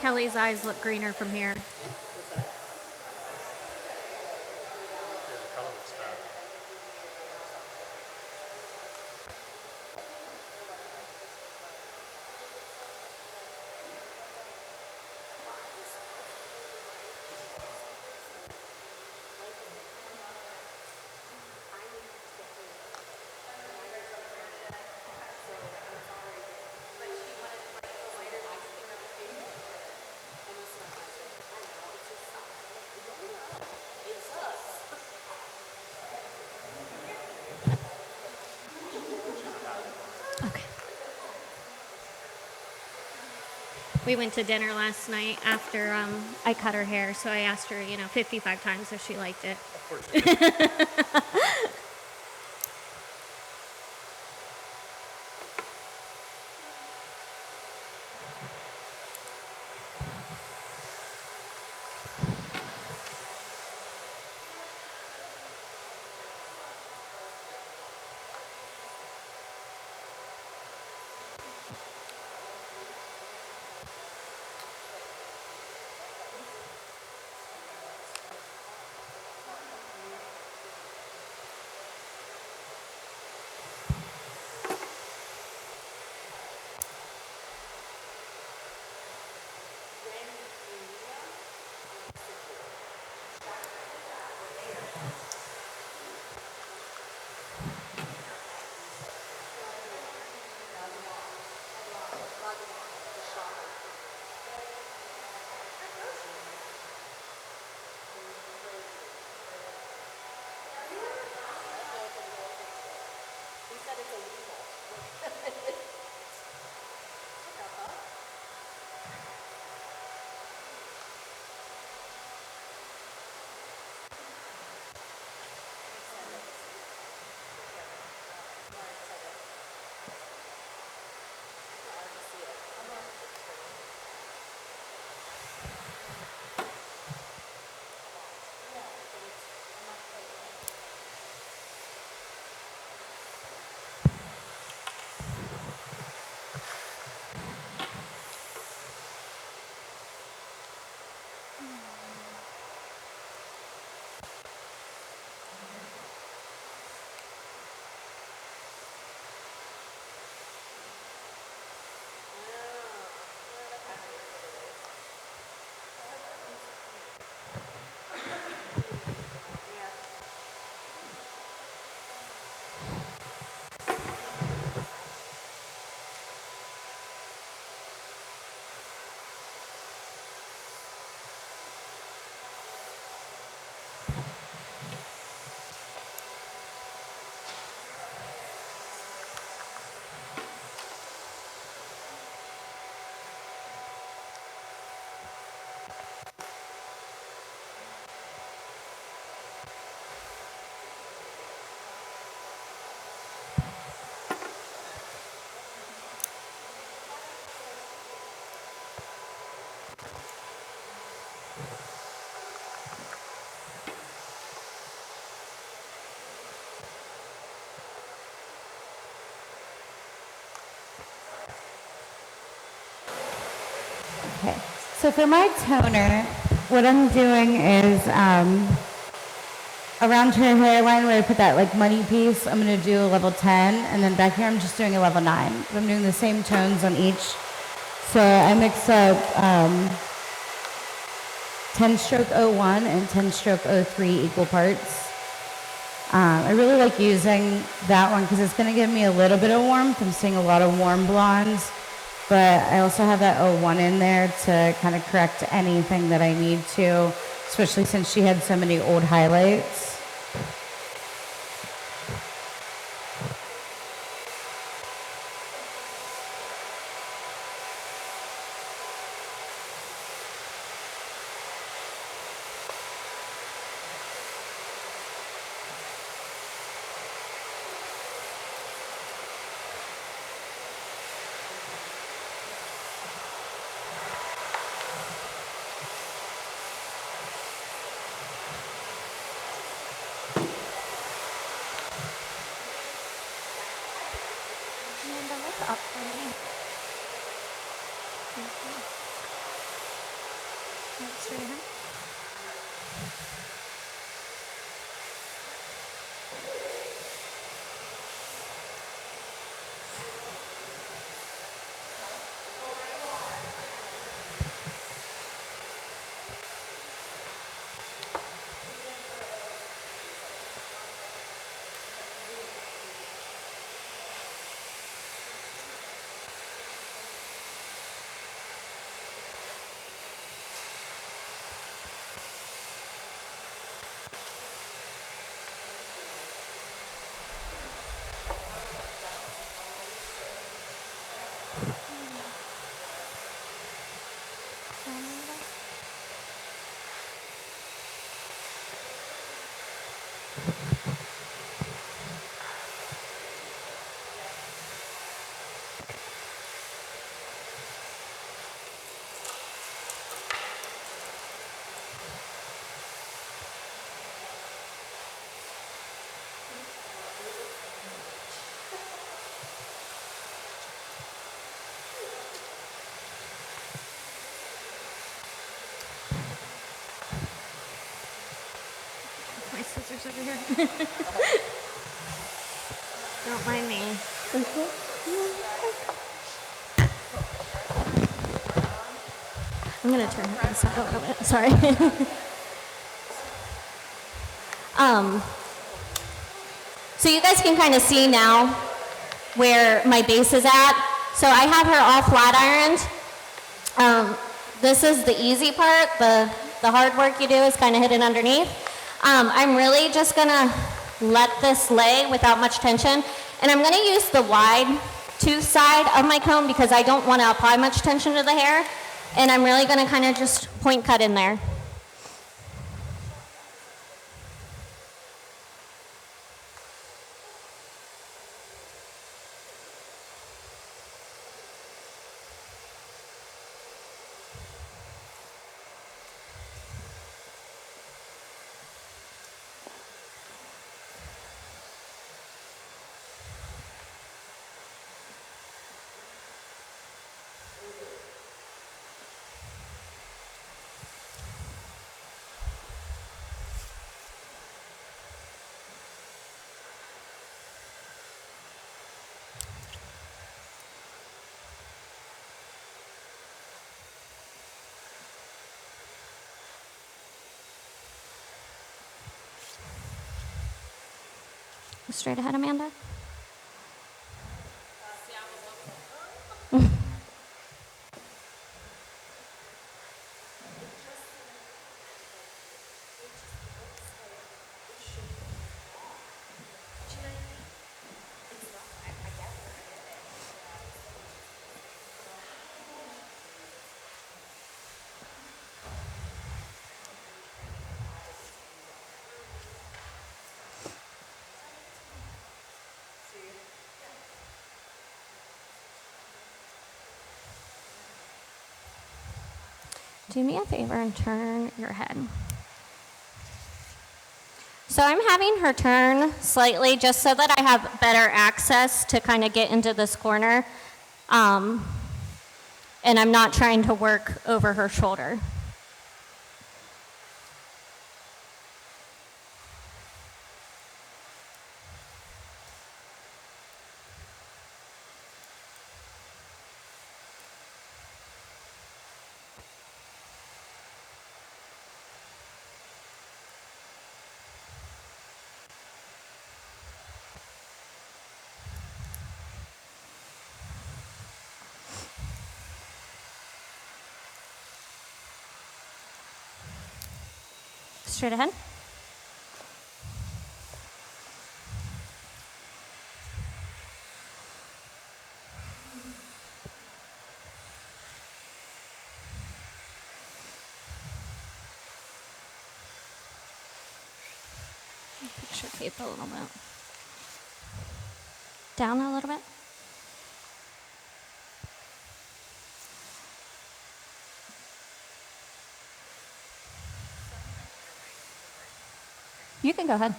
Kelly's eyes look greener from here. Okay. We went to dinner last night after I cut her hair, so I asked her, 55 times if she liked it. Of course. Okay, so for my toner, what I'm doing is around her hairline where I put that like money piece, I'm gonna do a level 10, and then back here I'm just doing a level 9. I'm doing the same tones on each. So I mix up 10 stroke 01 and 10 stroke 03 equal parts. I really like using that one because it's gonna give me a little bit of warmth. I'm seeing a lot of warm blondes, but I also have that 01 in there to kind of correct anything that I need to, especially since she had so many old highlights. Miranda, look up for me. Thank you. Look straight ahead. My scissors over here. Don't mind me. I'm gonna turn this up a little bit. Sorry. So you guys can kind of see now where my base is at. So I have her all flat ironed. This is the easy part. The hard work you do is kind of hidden underneath. I'm really just gonna let this lay without much tension. And I'm gonna use the wide tooth side of my comb because I don't wanna apply much tension to the hair. And I'm really gonna kind of just point cut in there. Straight ahead, Amanda. Do me a favor and turn your head. So I'm having her turn slightly just so that I have better access to kind of get into this corner. And I'm not trying to work over her shoulder. Straight ahead. Picture tape a little bit. Down a little bit. You can go ahead.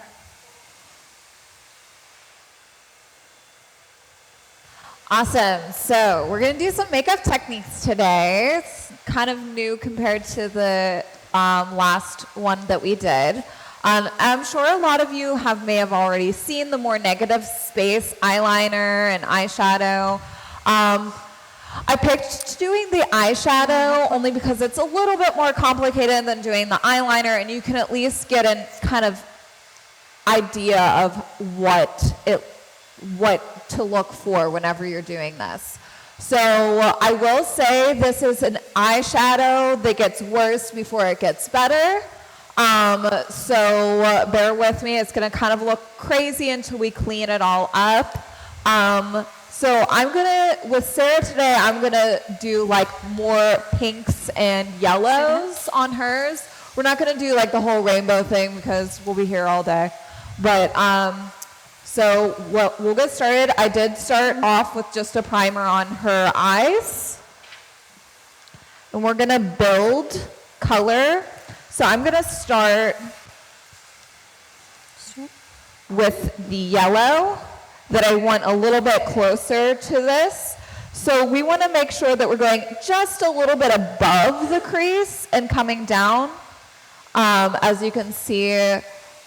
Awesome. So we're going to do some makeup techniques today. It's kind of new compared to the last one that we did. I'm sure a lot of you may have already seen the more negative space eyeliner and eyeshadow. I picked doing the eyeshadow only because it's a little bit more complicated than doing the eyeliner, and you can at least get a kind of idea of what to look for whenever you're doing this. So I will say this is an eyeshadow that gets worse before it gets better. So bear with me. It's going to kind of look crazy until we clean it all up. So with Sarah today, I'm going to do like more pinks and yellows on hers. We're not going to do like the whole rainbow thing because we'll be here all day. But so we'll get started. I did start off with just a primer on her eyes. And we're going to build color. So I'm going to start with the yellow that I want a little bit closer to this. So we want to make sure that we're going just a little bit above the crease and coming down. As you can see,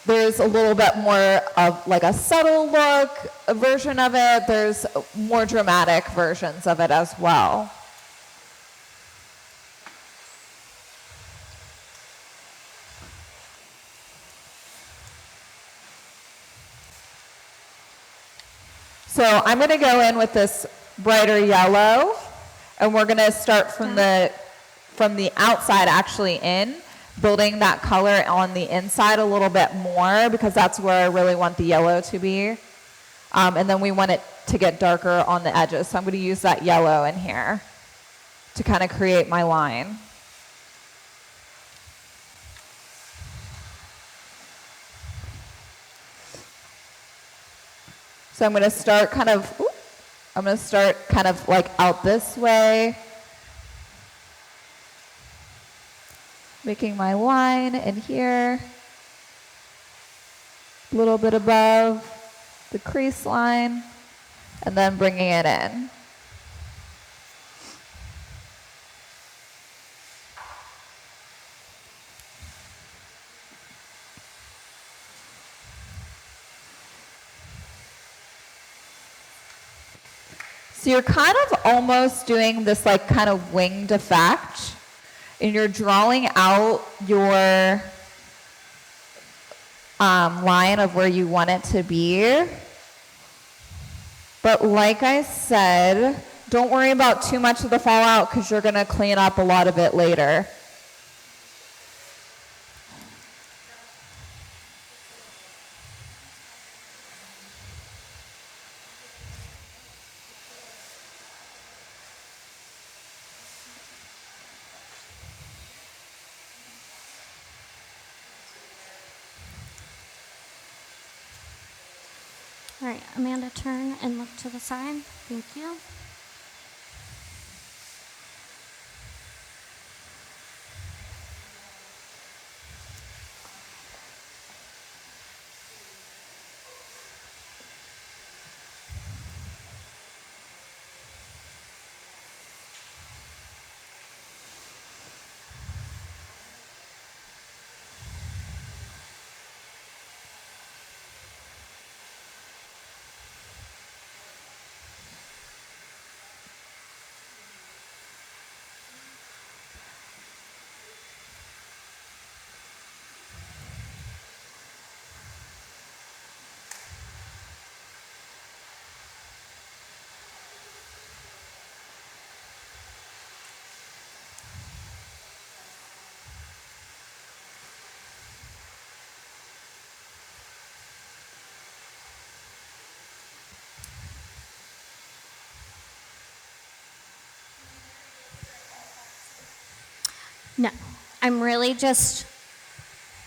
there's a little bit more of like a subtle look version of it. There's more dramatic versions of it as well. So I'm going to go in with this brighter yellow, and we're going to start from the outside actually in, building that color on the inside a little bit more because that's where I really want the yellow to be. And then we want it to get darker on the edges. So I'm going to use that yellow in here to kind of create my line. So I'm going to start kind of like out this way, making my line in here, a little bit above the crease line, and then bringing it in. So you're kind of almost doing this like kind of winged effect, and you're drawing out your line of where you want it to be. But like I said, don't worry about too much of the fallout because you're going to clean up a lot of it later. All right, Amanda, turn and look to the side. Thank you. No, I'm really just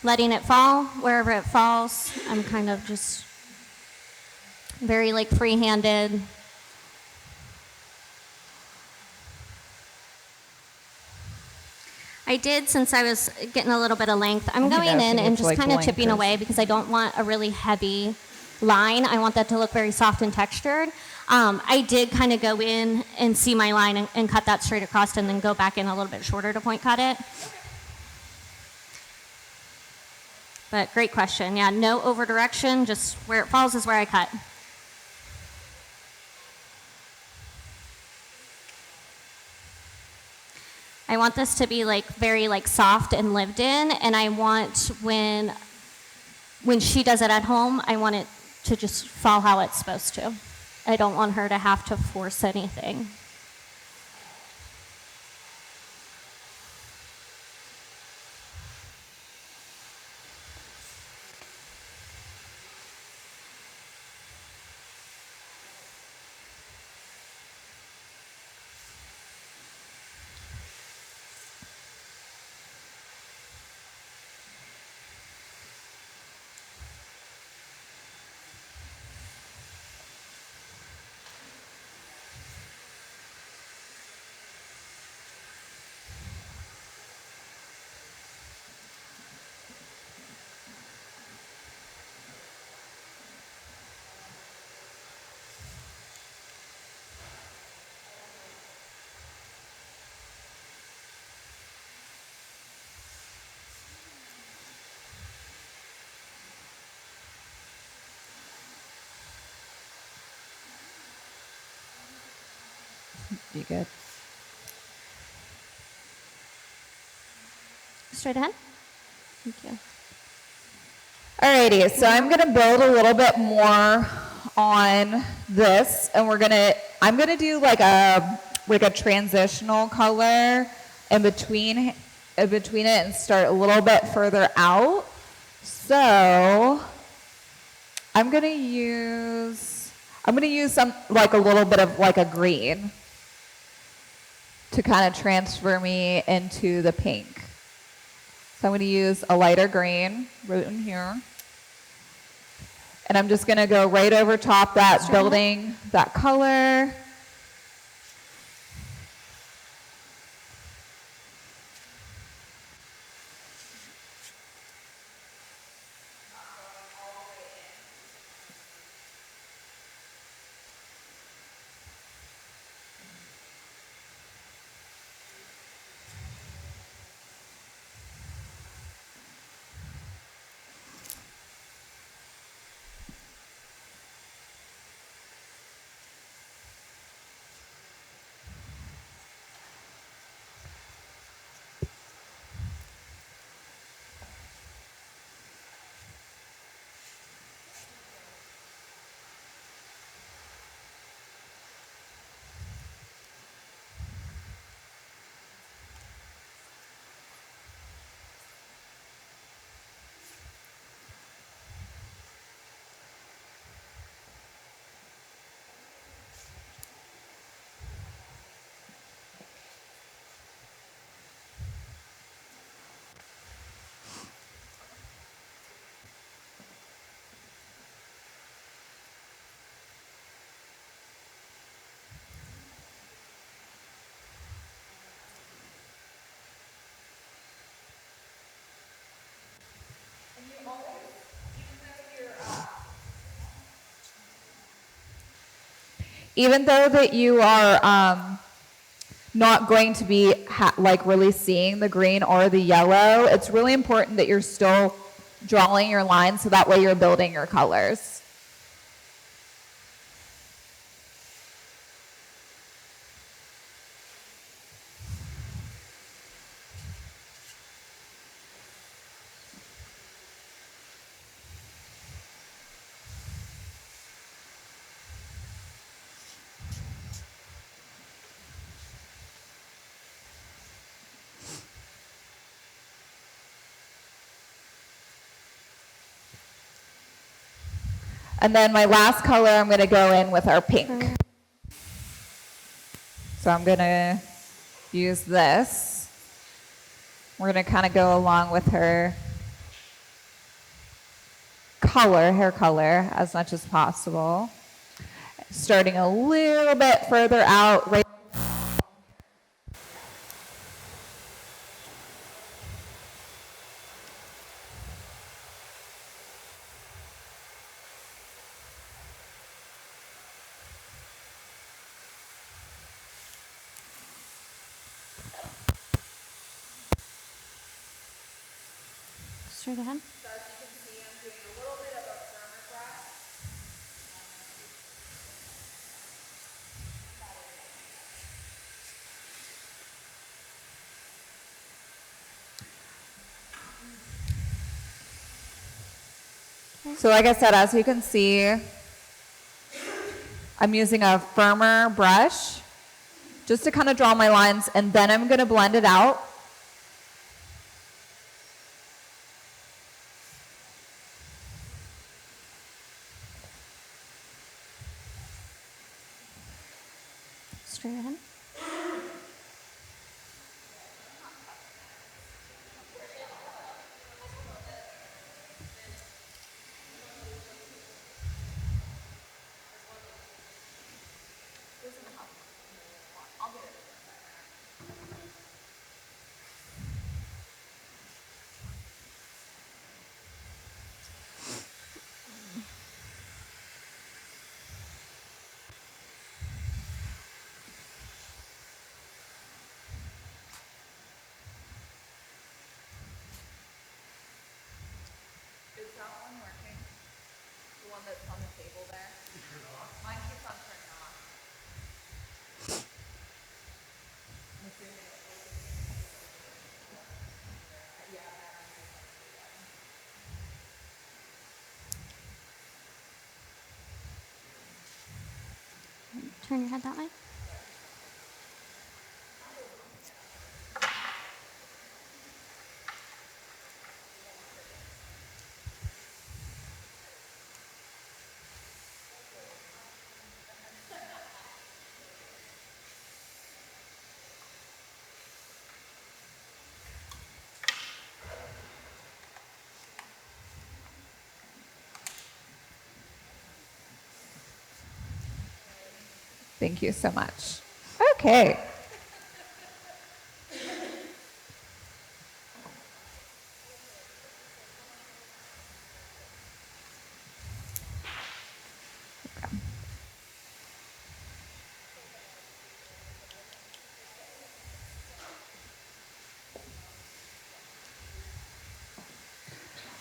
letting it fall wherever it falls. I'm kind of just very like free-handed. I did, since I was getting a little bit of length, I'm going in and just kind of chipping away because I don't want a really heavy line. I want that to look very soft and textured. I did kind of go in and see my line and cut that straight across and then go back in a little bit shorter to point cut it. But great question. Yeah, no over direction, just where it falls is where I cut. I want this to be like very like soft and lived in, and I want when she does it at home, I want it to just fall how it's supposed to. I don't want her to have to force anything. You good? Straight ahead. Thank you. Alrighty, so I'm gonna build a little bit more on this, and I'm gonna do like a transitional color in between it and start a little bit further out. So I'm gonna use some like a little bit of like a green to kind of transfer me into the pink. So I'm going to use a lighter green right in here. And I'm just going to go right over top that, building that color. Even though that you are not going to be like really seeing the green or the yellow, it's really important that you're still drawing your lines so that way you're building your colors. And then my last color, I'm going to go in with our pink. So I'm going to use this. We're going to kind of go along with her color, hair color, as much as possible. Starting a little bit further out, right. Straight ahead. So as you can see, I'm doing a little bit of a firmer brush. So like I said, as you can see, I'm using a firmer brush just to kind of draw my lines, and then I'm going to blend it out. Straight ahead. Is that one working? The one that's on the table there? Mine keeps on turning off. Turn your head that way. Thank you so much. Okay.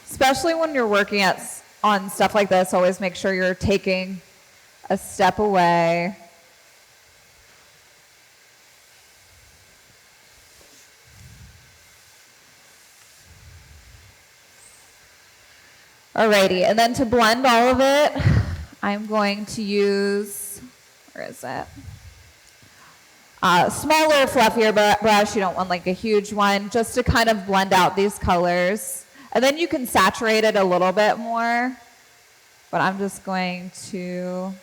Especially when you're working on stuff like this, always make sure you're taking a step away. Alrighty, and then to blend all of it, I'm going to use, where is it? Smaller, fluffier brush. You don't want like a huge one, just to kind of blend out these colors. And then you can saturate it a little bit more, but I'm just going to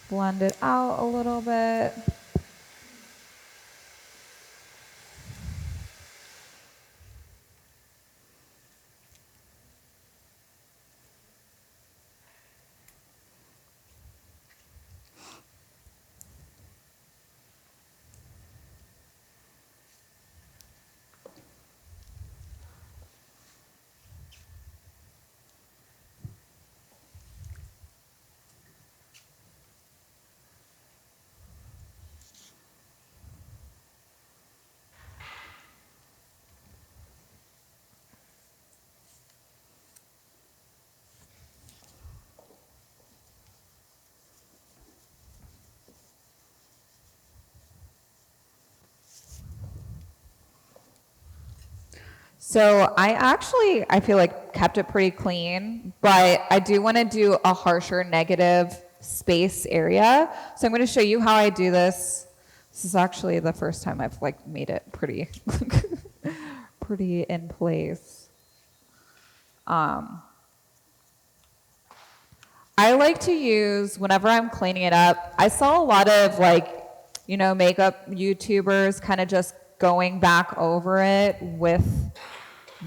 blend it out a little bit. So I feel like kept it pretty clean, but I do want to do a harsher negative space area. So I'm going to show you how I do this. This is actually the first time I've like made it pretty, pretty in place. I like to use, whenever I'm cleaning it up, I saw a lot of like, makeup YouTubers kind of just going back over it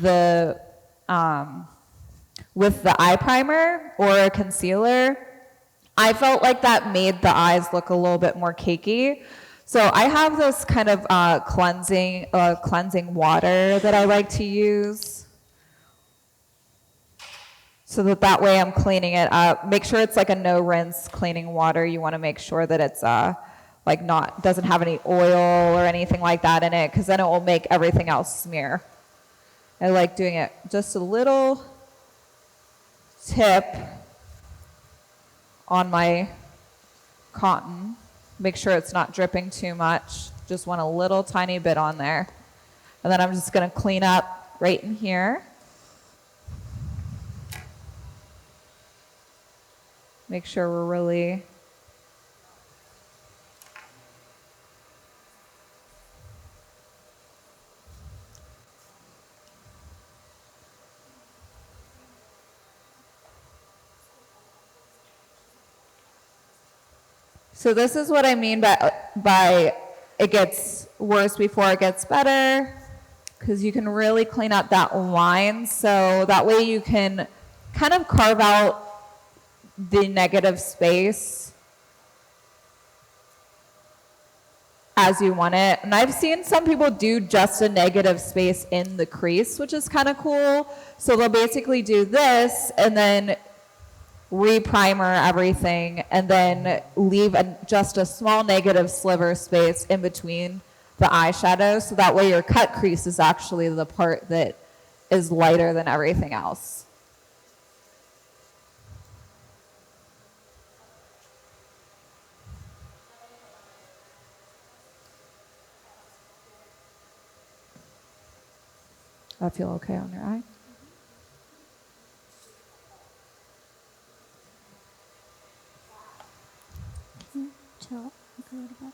the with the eye primer or a concealer, I felt like that made the eyes look a little bit more cakey. So I have this kind of cleansing water that I like to use, so that way I'm cleaning it up. Make sure it's like a no rinse cleaning water. You want to make sure that it's doesn't have any oil or anything like that in it, because then it will make everything else smear. I like doing it just a little tip on my cotton. Make sure it's not dripping too much. Just want a little tiny bit on there. And then I'm just going to clean up right in here. Make sure we're really So this is what I mean by it gets worse before it gets better, because you can really clean up that line, so that way you can kind of carve out the negative space as you want it. And I've seen some people do just a negative space in the crease, which is kind of cool. So they'll basically do this and then re-primer everything, and then leave just a small negative sliver space in between the eyeshadow, so that way your cut crease is actually the part that is lighter than everything else. I feel okay on your eye? Chill. A little bit.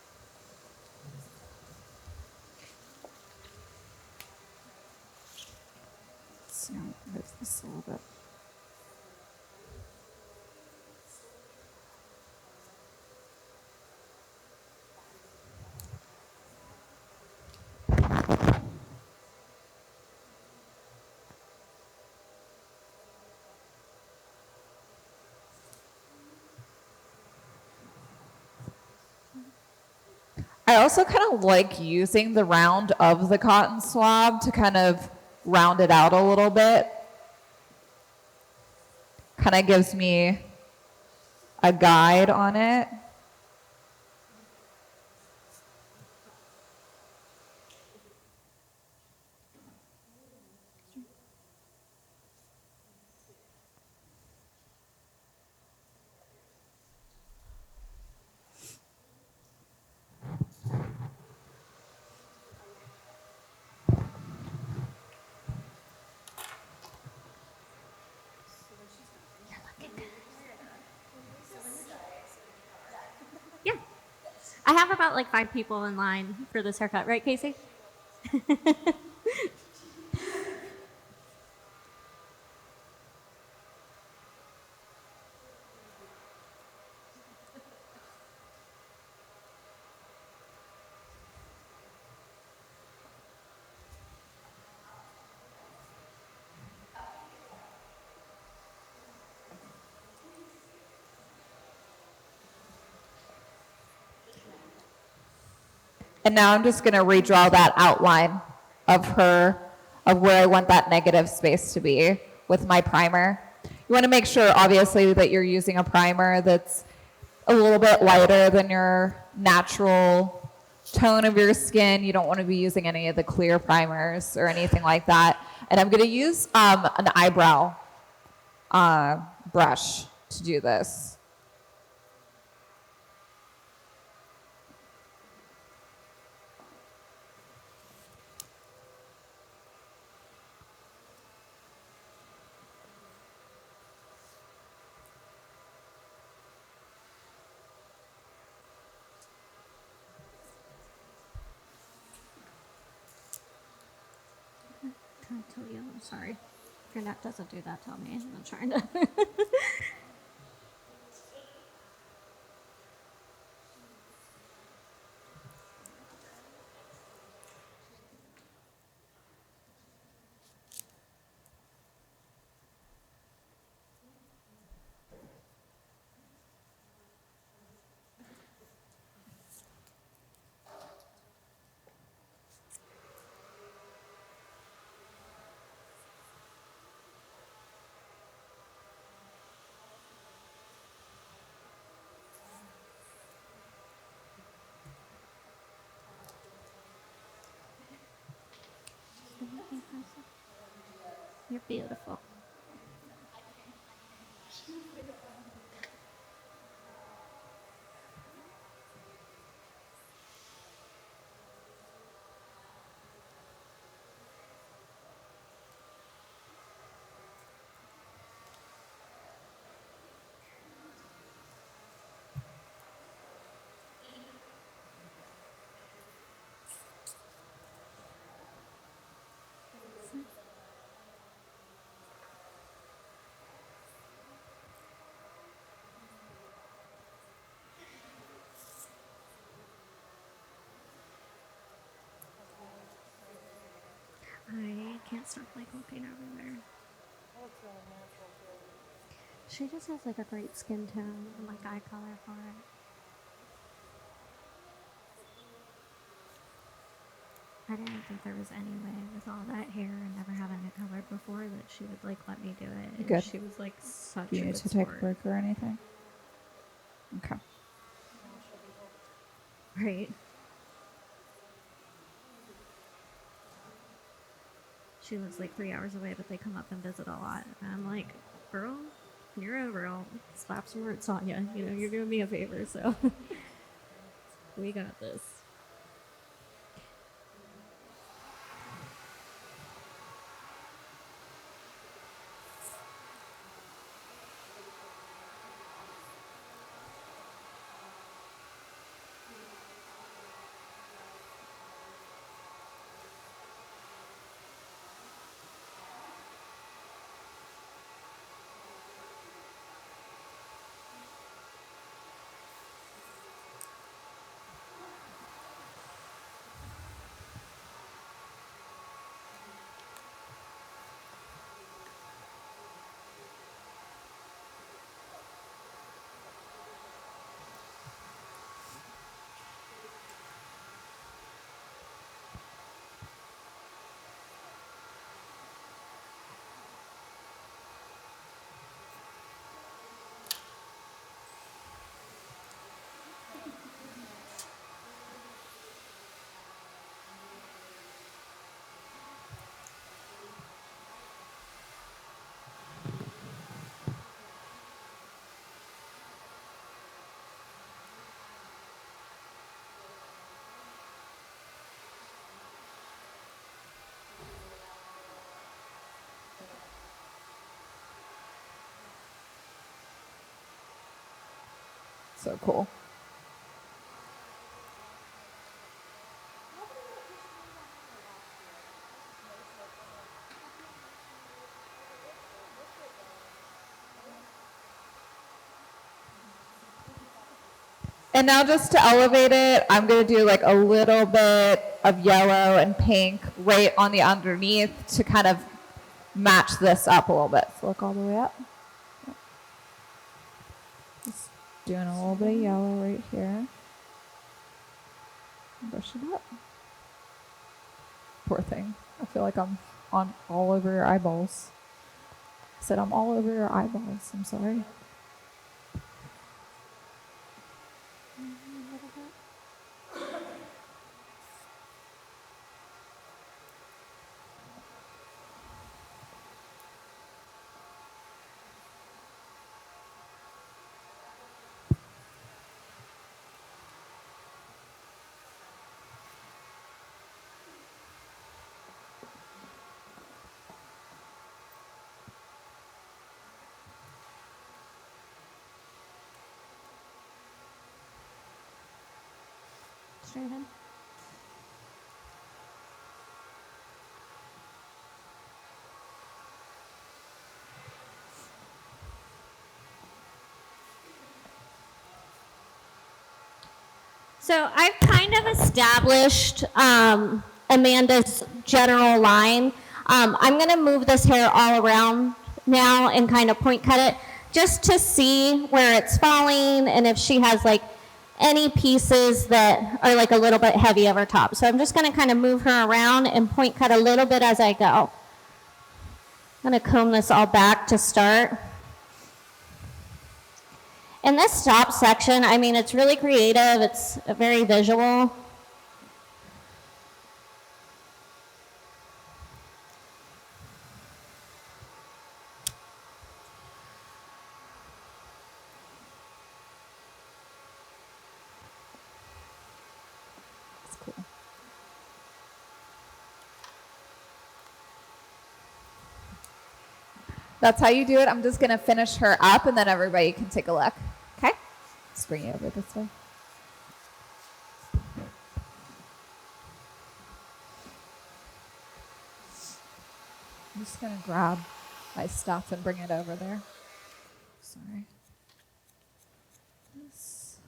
So move this a little bit. I also kind of like using the round of the cotton swab to kind of round it out a little bit. Kind of gives me a guide on it. Yeah. I have about like 5 people in line for this haircut, right, Casey? And now I'm just going to redraw that outline of where I want that negative space to be with my primer. You want to make sure, obviously, that you're using a primer that's a little bit lighter than your natural tone of your skin. You don't want to be using any of the clear primers or anything like that. And I'm going to use an eyebrow brush to do this. Can I tell you? I'm sorry. If your neck doesn't do that, tell me. I'm trying to. You're beautiful. I can't stop like looking over there. She just has like a great skin tone and like eye color for it. I didn't think there was any way with all that hair and never having it colored before that she would like let me do it. And Good. she was like such Do you a need good to take a sport. break or anything? Okay. Right. She lives like 3 hours away, but they come up and visit a lot. And I'm like, girl, you're over. I'll slap some roots on you. You know, you're doing me a favor, so we got this. So cool. And now just to elevate it, I'm going to do like a little bit of yellow and pink right on the underneath to kind of match this up a little bit. So look all the way up. Just doing a little bit of yellow right here. Brush it up. Poor thing. I feel like I'm on all over your eyeballs. I said I'm all over your eyeballs. I'm sorry. Straight in. So I've kind of established Amanda's general line. I'm going to move this hair all around now and kind of point cut it just to see where it's falling and if she has like any pieces that are like a little bit heavy over top. So I'm just going to kind of move her around and point cut a little bit as I go. I'm going to comb this all back to start. And this top section, I mean, it's really creative. It's very visual. That's how you do it. I'm just going to finish her up, and then everybody can take a look. Okay? Let's bring you over this way. I'm just going to grab my stuff and bring it over there. Sorry. This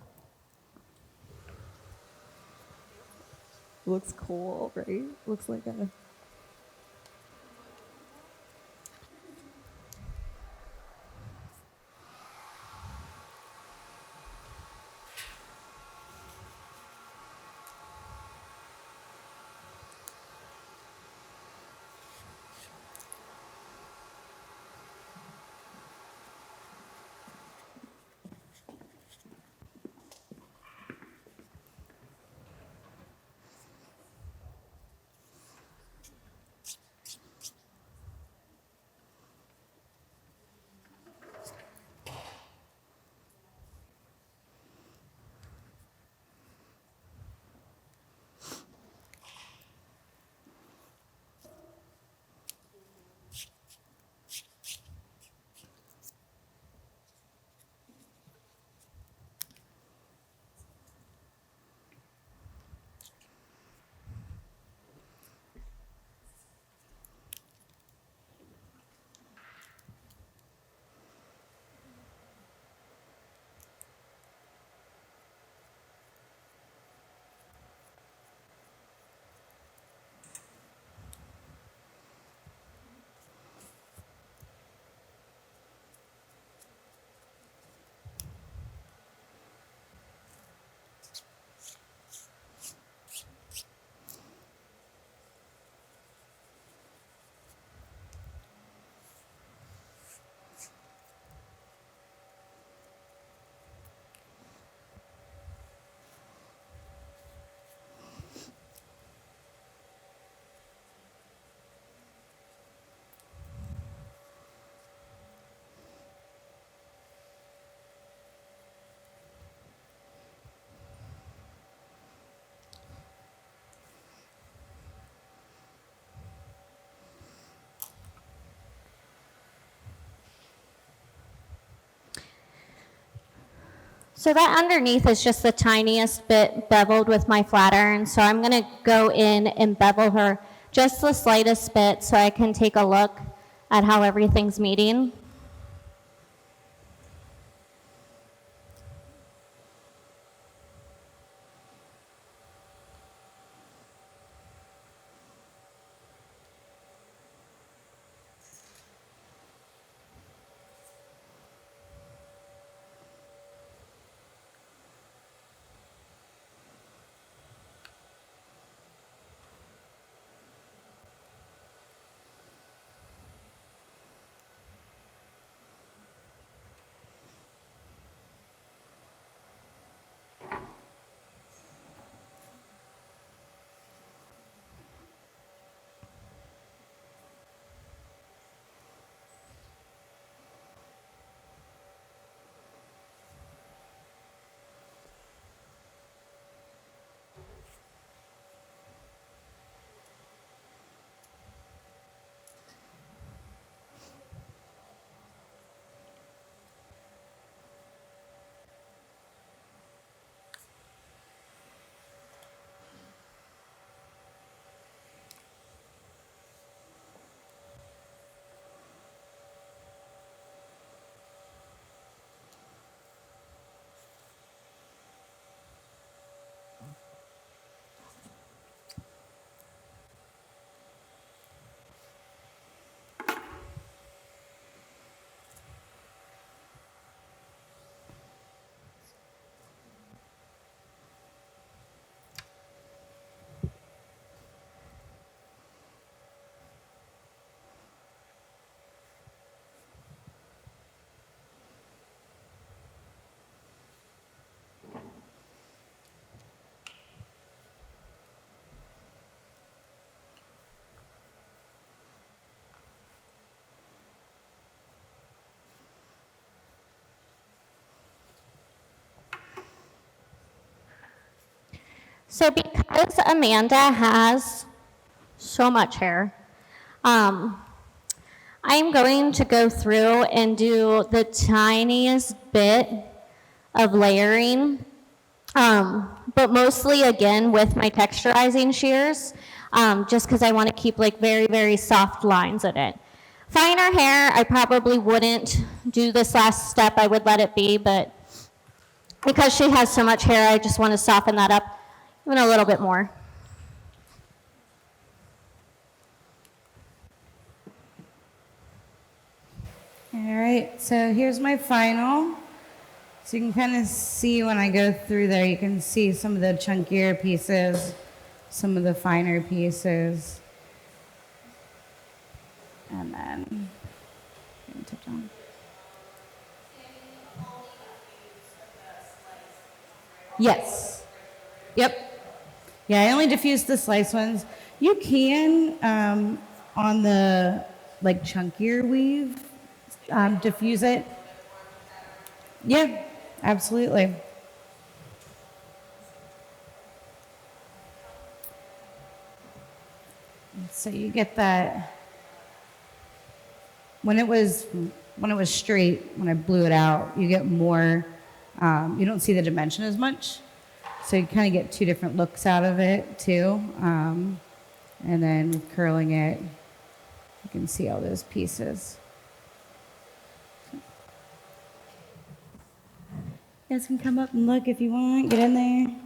looks cool, right? Looks like a... So that underneath is just the tiniest bit beveled with my flat iron. So I'm going to go in and bevel her just the slightest bit so I can take a look at how everything's meeting. So because Amanda has so much hair, I'm going to go through and do the tiniest bit of layering, but mostly again with my texturizing shears, just because I want to keep like very, very soft lines in it. Finer hair, I probably wouldn't do this last step. I would let it be, but because she has so much hair, I just want to soften that up even a little bit more. All right, so here's my final. So you can kind of see when I go through there, you can see some of the chunkier pieces, some of the finer pieces. And then, touch on. Yes. Yep. Yeah, I only diffuse the slice ones. You can, on the like chunkier weave, diffuse it. Yeah, absolutely. So you get that when it was straight, when I blew it out, you get more. You don't see the dimension as much, so you kind of get two different looks out of it too. And then curling it, you can see all those pieces. You guys can come up and look if you want. Get in there.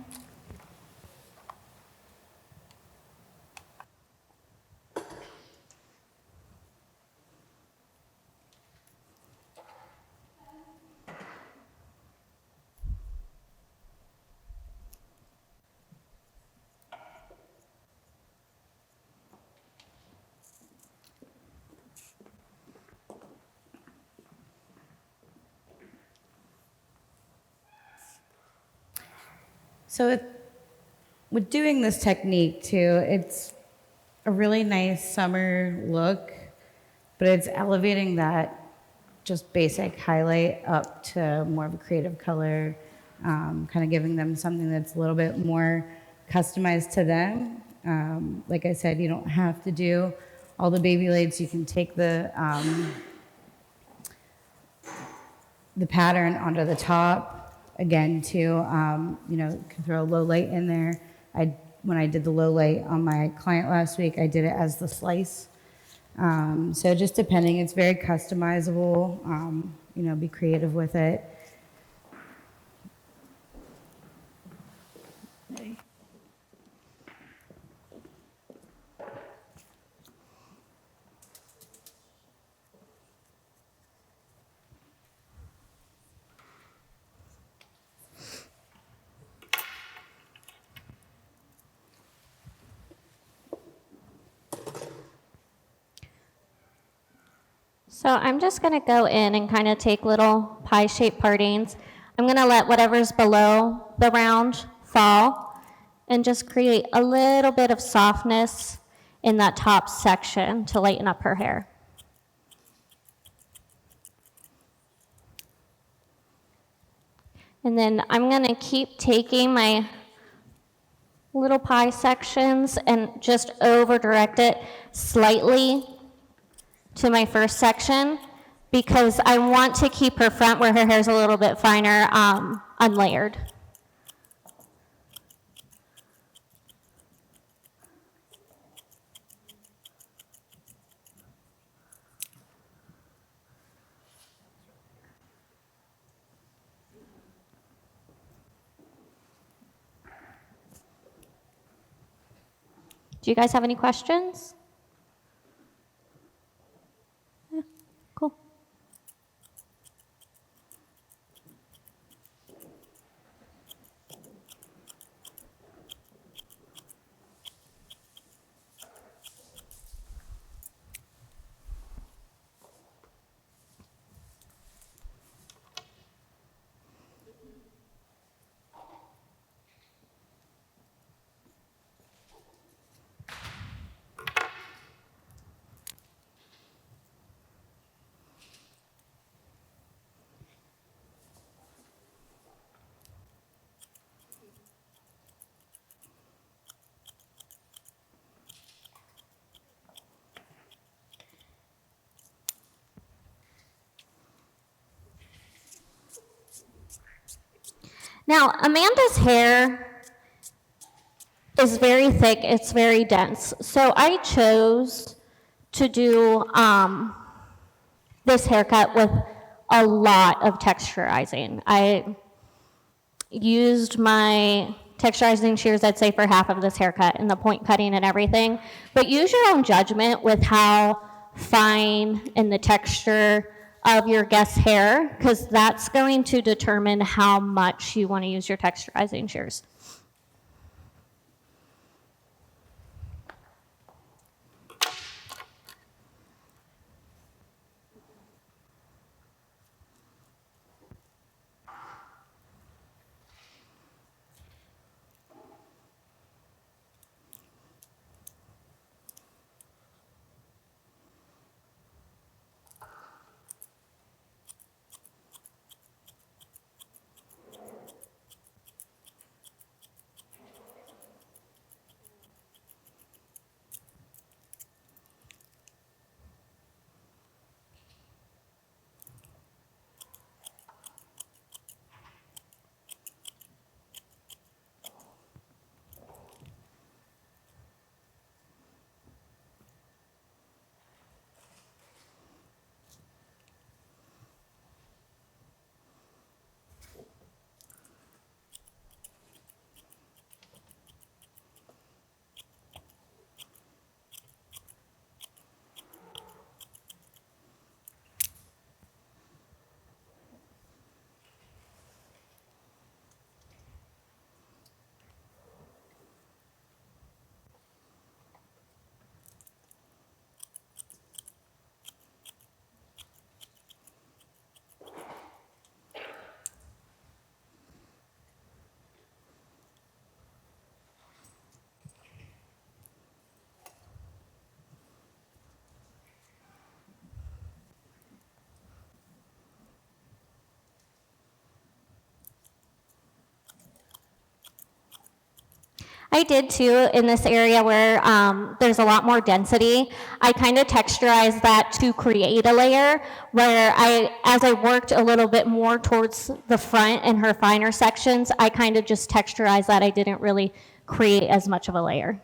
So with doing this technique too, it's a really nice summer look, but it's elevating that just basic highlight up to more of a creative color, kind of giving them something that's a little bit more customized to them. Like I said, you don't have to do all the baby lades. You can take the pattern onto the top. Again, too, can throw a low light in there. When I did the low light on my client last week, I did it as the slice. So just depending, it's very customizable. Be creative with it. So I'm just going to go in and kind of take little pie-shaped partings. I'm going to let whatever's below the round fall and just create a little bit of softness in that top section to lighten up her hair. And then I'm going to keep taking my little pie sections and just over-direct it slightly to my first section because I want to keep her front where her hair's a little bit finer, unlayered. Do you guys have any questions? Yeah, cool. Now, Amanda's hair is very thick, it's very dense. So I chose to do this haircut with a lot of texturizing. I used my texturizing shears, I'd say, for half of this haircut and the point cutting and everything. But use your own judgment with how fine and the texture of your guest's hair, because that's going to determine how much you want to use your texturizing shears. I did too in this area where there's a lot more density. I kind of texturized that to create a layer where as I worked a little bit more towards the front and her finer sections, I kind of just texturized that. I didn't really create as much of a layer.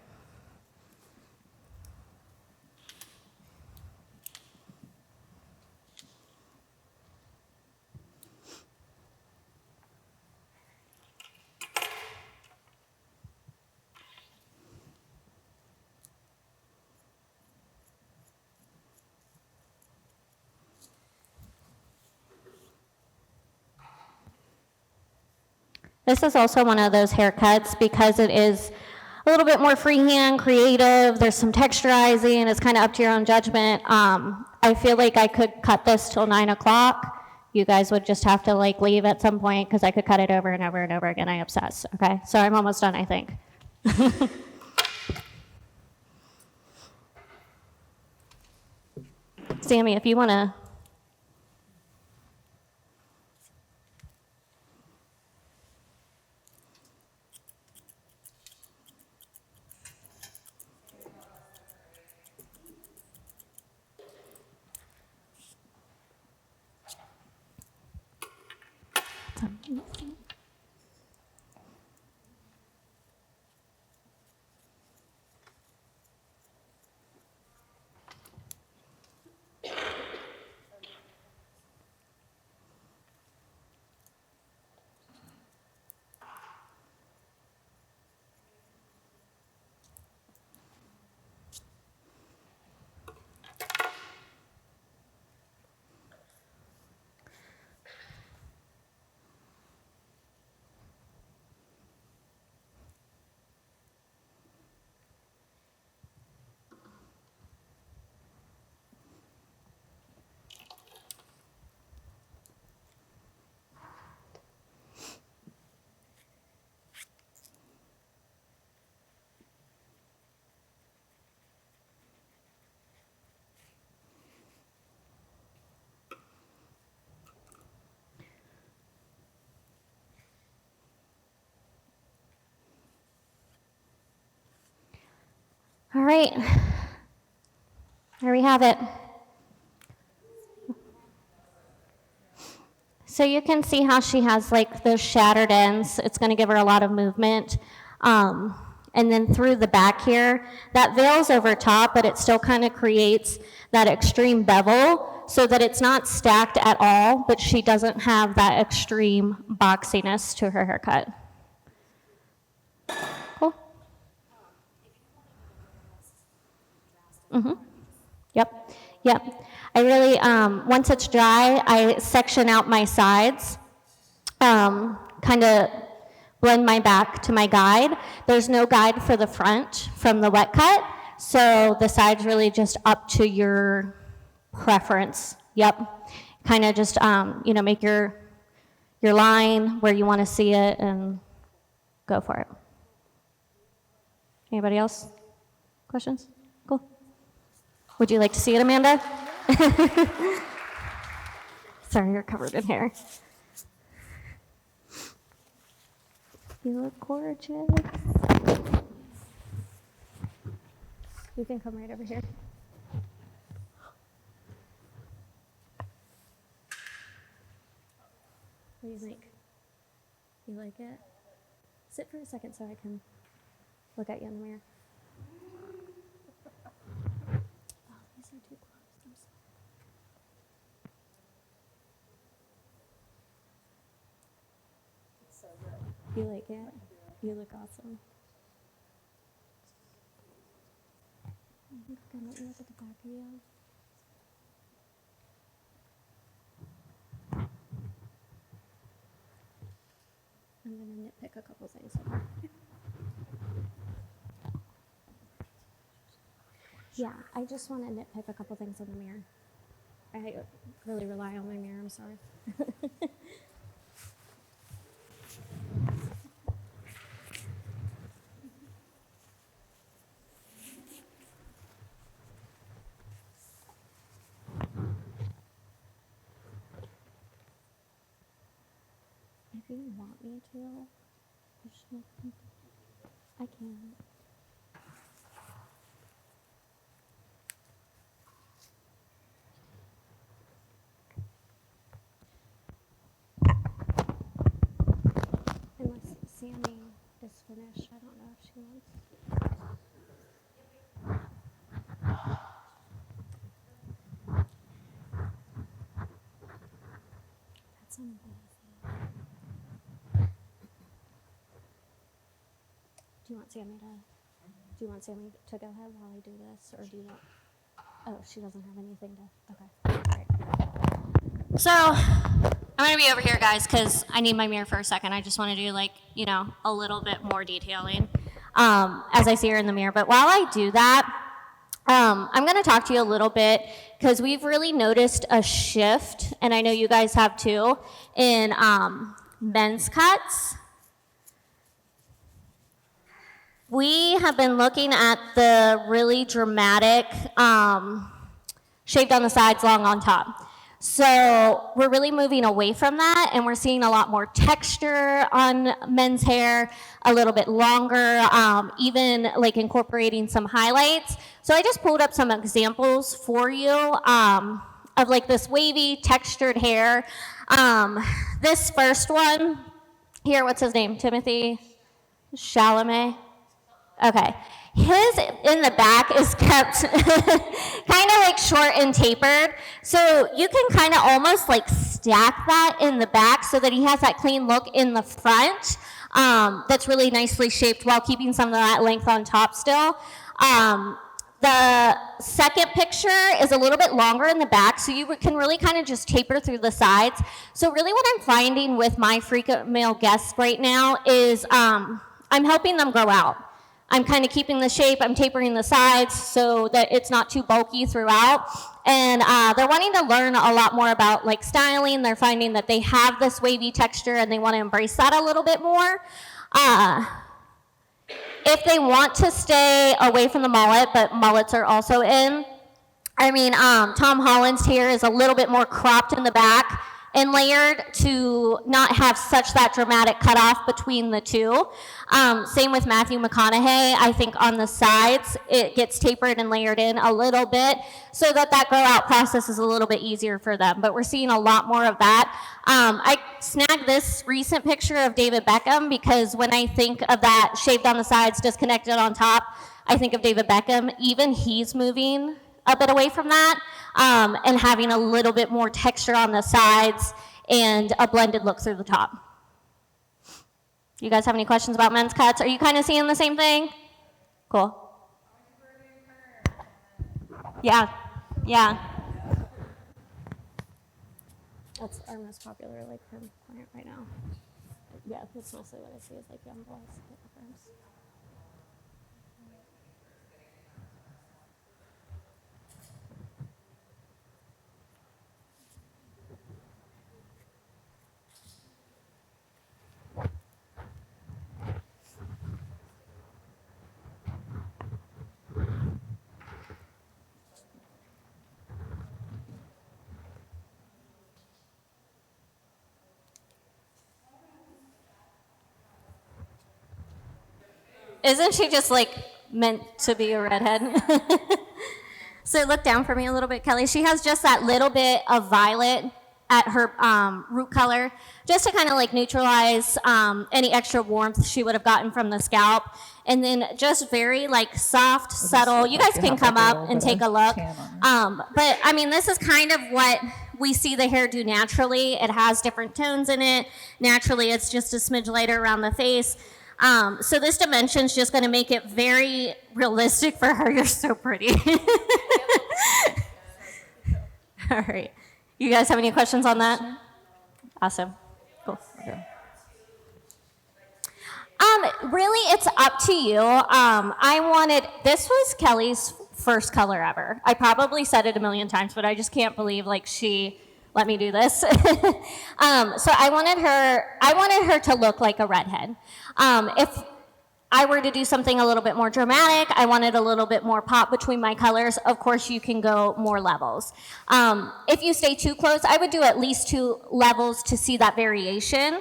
This is also one of those haircuts because it is a little bit more freehand, creative. There's some texturizing. It's kind of up to your own judgment. I feel like I could cut this till 9 o'clock. You guys would just have to leave at some point because I could cut it over and over and over again. I obsess. Okay, so I'm almost done, I think. Sami, if you want to. All right, there we have it. So you can see how she has like those shattered ends. It's going to give her a lot of movement. And then through the back here, that veils over top, but it still kind of creates that extreme bevel so that it's not stacked at all, but she doesn't have that extreme boxiness to her haircut. Cool. Yep. I really, once it's dry, I section out my sides, kind of blend my back to my guide. There's no guide for the front from the wet cut, so the side's really just up to your preference. Yep. Kind of just, make your line where you want to see it and go for it. Anybody else? Questions? Cool. Would you like to see it, Amanda? Sorry, you're covered in hair. You look gorgeous. You can come right over here. What do you think? You like it? Sit for a second so I can look at you in the mirror. Oh, these are too close. I'm sorry. You like it? You look awesome. Can I let you look at the back of you? I'm going to nitpick a couple things. Yeah, I just want to nitpick a couple things in the mirror. I really rely on my mirror, I'm sorry. If you want me to, I can. Unless Sami is finished, I don't know if she wants. That's amazing. Do you want Sami to go ahead while I do this, or do you want? Oh, she doesn't have anything to. Okay. All right. So I'm gonna be over here, guys, because I need my mirror for a second. I just want to do a little bit more detailing as I see her in the mirror. But while I do that, I'm gonna talk to you a little bit because we've really noticed a shift, and I know you guys have too, in men's cuts. We have been looking at the really dramatic shaved on the sides, long on top. So we're really moving away from that, and we're seeing a lot more texture on men's hair, a little bit longer, even like incorporating some highlights. So I just pulled up some examples for you of like this wavy textured hair. This first one here, what's his name? Timothy Chalamet? Okay. His in the back is kept kind of like short and tapered. So you can kind of almost like stack that in the back so that he has that clean look in the front that's really nicely shaped while keeping some of that length on top still. The second picture is a little bit longer in the back, so you can really kind of just taper through the sides. So really what I'm finding with my frequent male guests right now is I'm helping them grow out. I'm kind of keeping the shape, I'm tapering the sides so that it's not too bulky throughout. And they're wanting to learn a lot more about like styling. They're finding that they have this wavy texture and they want to embrace that a little bit more. If they want to stay away from the mullet, but mullets are also in. Tom Holland's hair is a little bit more cropped in the back and layered to not have such that dramatic cutoff between the two. Same with Matthew McConaughey. I think on the sides, it gets tapered and layered in a little bit so that that grow out process is a little bit easier for them. But we're seeing a lot more of that. I snagged this recent picture of David Beckham because when I think of that shaved on the sides, disconnected on top, I think of David Beckham. Even he's moving a bit away from that and having a little bit more texture on the sides and a blended look through the top. You guys have any questions about men's cuts? Are you kind of seeing the same thing? Cool. Yeah, yeah. That's our most popular like perm client right now. Yeah, that's mostly what I see is like young boys. Isn't she just like meant to be a redhead? So look down for me a little bit, Kelly. She has just that little bit of violet at her root color, just to kind of like neutralize any extra warmth she would have gotten from the scalp. And then just very like soft, subtle. You guys can come up and take a look. But I mean, this is kind of what we see the hair do naturally. It has different tones in it. Naturally, it's just a smidge lighter around the face. So this dimension is just going to make it very realistic for her. You're so pretty. All right. You guys have any questions on that? Awesome. Cool. Okay. Really, it's up to you. This was Kelly's first color ever. I probably said it a million times, but I just can't believe like she let me do this. So I wanted her to look like a redhead. If I were to do something a little bit more dramatic, I wanted a little bit more pop between my colors, of course you can go more levels. If you stay too close, I would do at least 2 levels to see that variation.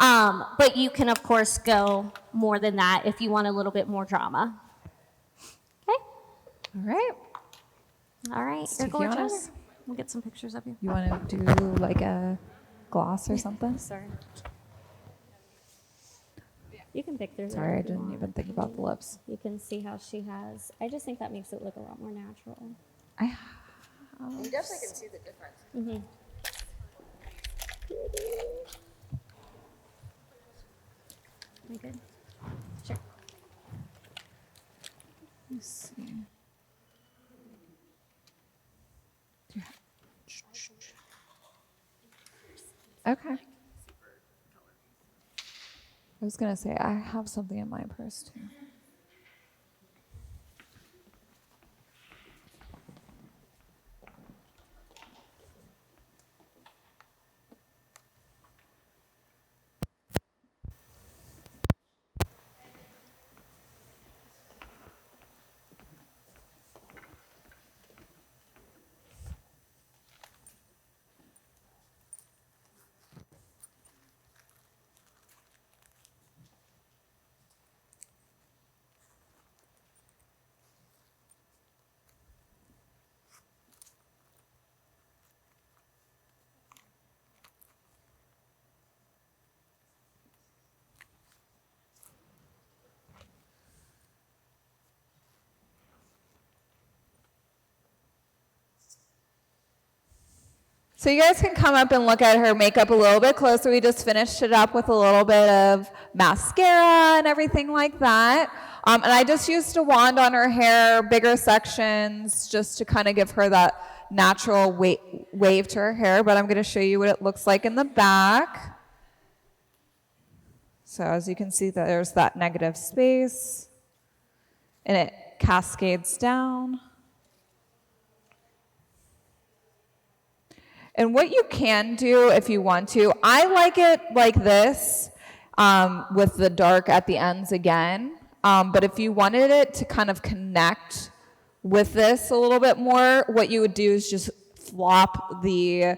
But you can of course go more than that if you want a little bit more drama. Okay? All right, you're gorgeous. We'll get some pictures of you. You want to do like a gloss or something? Sorry. You can pick through. Sorry, I didn't even think about the lips. You can see how she has. I just think that makes it look a lot more natural. You definitely can see the difference. Mm-hmm. Am I good? Sure. Let's see. Okay. I was going to say, I have something in my purse too. So you guys can come up and look at her makeup a little bit closer. We just finished it up with a little bit of mascara and everything like that. And I just used a wand on her hair, bigger sections, just to kind of give her that natural wave to her hair. But I'm going to show you what it looks like in the back. So as you can see, there's that negative space. And it cascades down. And what you can do if you want to, I like it like this with the dark at the ends again. But if you wanted it to kind of connect with this a little bit more, what you would do is just flop the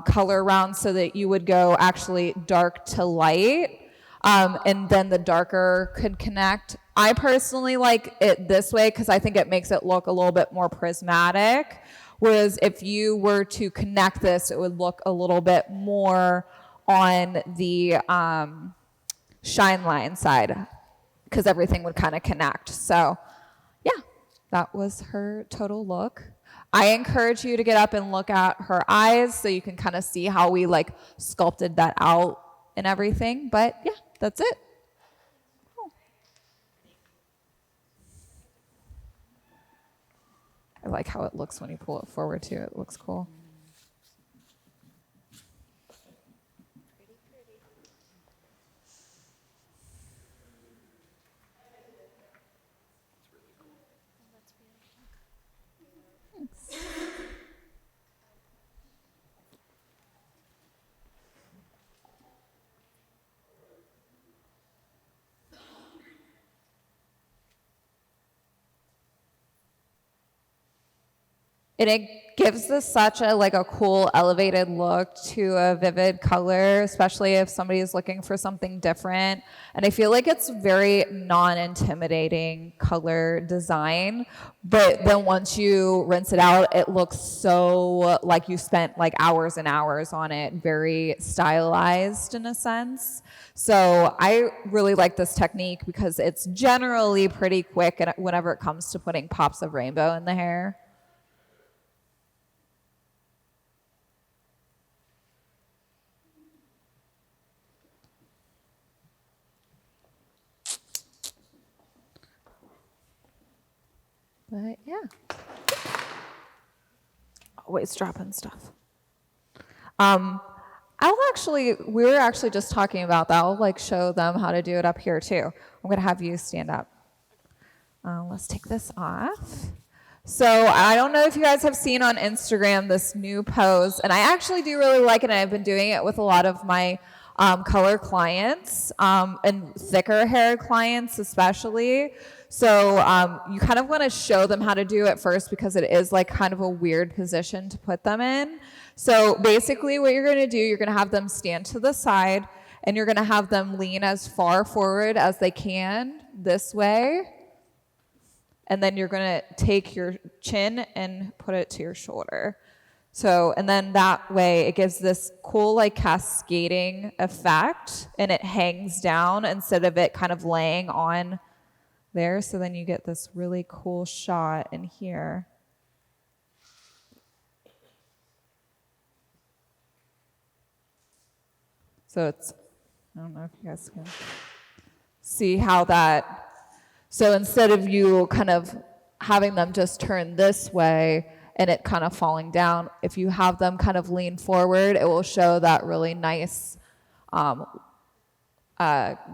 color round so that you would go actually dark to light. And then the darker could connect. I personally like it this way because I think it makes it look a little bit more prismatic. Whereas if you were to connect this, it would look a little bit more on the shine line side because everything would kind of connect. So yeah, that was her total look. I encourage you to get up and look at her eyes so you can kind of see how we like sculpted that out and everything. But yeah, that's it. I like how it looks when you pull it forward too. It looks cool. And it gives this such a like a cool elevated look to a vivid color, especially if somebody is looking for something different. And I feel like it's very non-intimidating color design, but then once you rinse it out, it looks so like you spent like hours and hours on it, very stylized in a sense. So I really like this technique because it's generally pretty quick whenever it comes to putting pops of rainbow in the hair. But yeah, always dropping stuff. We were actually just talking about that. I'll like show them how to do it up here too. I'm gonna have you stand up. Let's take this off. So I don't know if you guys have seen on Instagram this new pose, and I actually do really like it, and I've been doing it with a lot of my color clients and thicker hair clients especially. So you kind of want to show them how to do it first because it is like kind of a weird position to put them in. So basically what you're going to do, you're going to have them stand to the side and you're going to have them lean as far forward as they can this way. And then you're going to take your chin and put it to your shoulder. So, and then that way it gives this cool like cascading effect and it hangs down instead of it kind of laying on there. So then you get this really cool shot in here. So it's, I don't know if you guys can see how that, so instead of you kind of having them just turn this way and it kind of falling down, if you have them kind of lean forward, it will show that really nice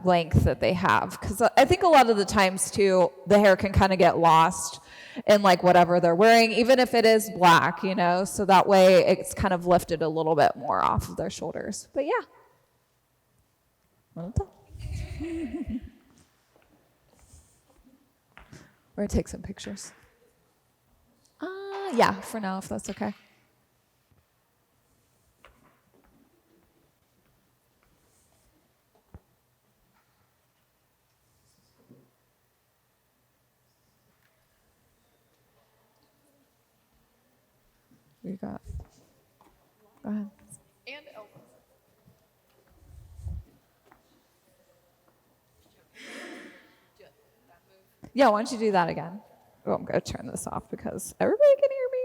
length that they have. Because I think a lot of the times too, the hair can kind of get lost in like whatever they're wearing, even if it is black, you know, so that way it's kind of lifted a little bit more off of their shoulders. But yeah. We're gonna take some pictures. Yeah, for now, if that's okay. We got. Go ahead. And elbows. Yeah, why don't you do that again? Oh, I'm going to turn this off because everybody can hear me.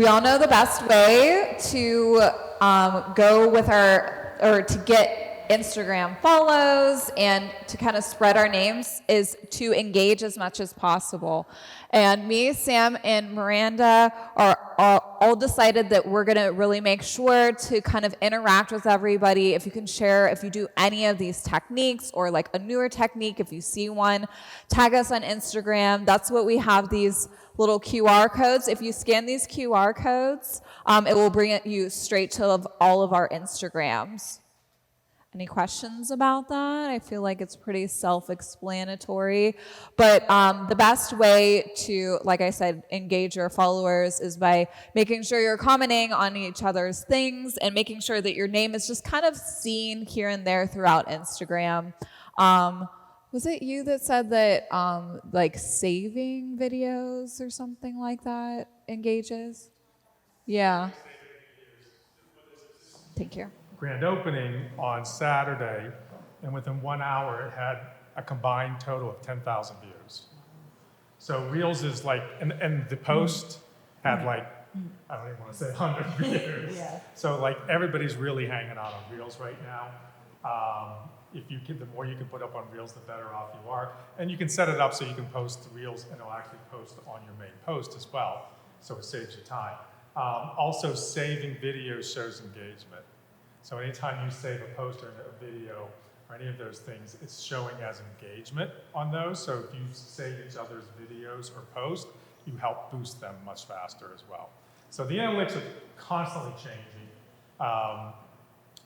We all know the best way to go with or to get Instagram follows and to kind of spread our names is to engage as much as possible. And me, Sam, and Miranda are all decided that we're going to really make sure to kind of interact with everybody. If you can share, if you do any of these techniques or like a newer technique, if you see one, tag us on Instagram. That's what we have, these little QR codes. If you scan these QR codes, it will bring you straight to all of our Instagrams. Any questions about that? I feel like it's pretty self-explanatory. But the best way to, like I said, engage your followers is by making sure you're commenting on each other's things and making sure that your name is just kind of seen here and there throughout Instagram. Was it you that said that like saving videos or something like that engages? Yeah. Thank you. Grand opening on Saturday, and within 1 hour, it had a combined total of 10,000 views. So Reels is like, and the post had like, I don't even want to say 100 views. Yeah. So like everybody's really hanging out on Reels right now. If you can, the more you can put up on Reels, the better off you are. And you can set it up so you can post the Reels and it'll actually post on your main post as well. So it saves you time. Also, saving videos shows engagement. So anytime you save a post or a video or any of those things, it's showing as engagement on those. So if you save each other's videos or posts, you help boost them much faster as well. So the analytics are constantly changing.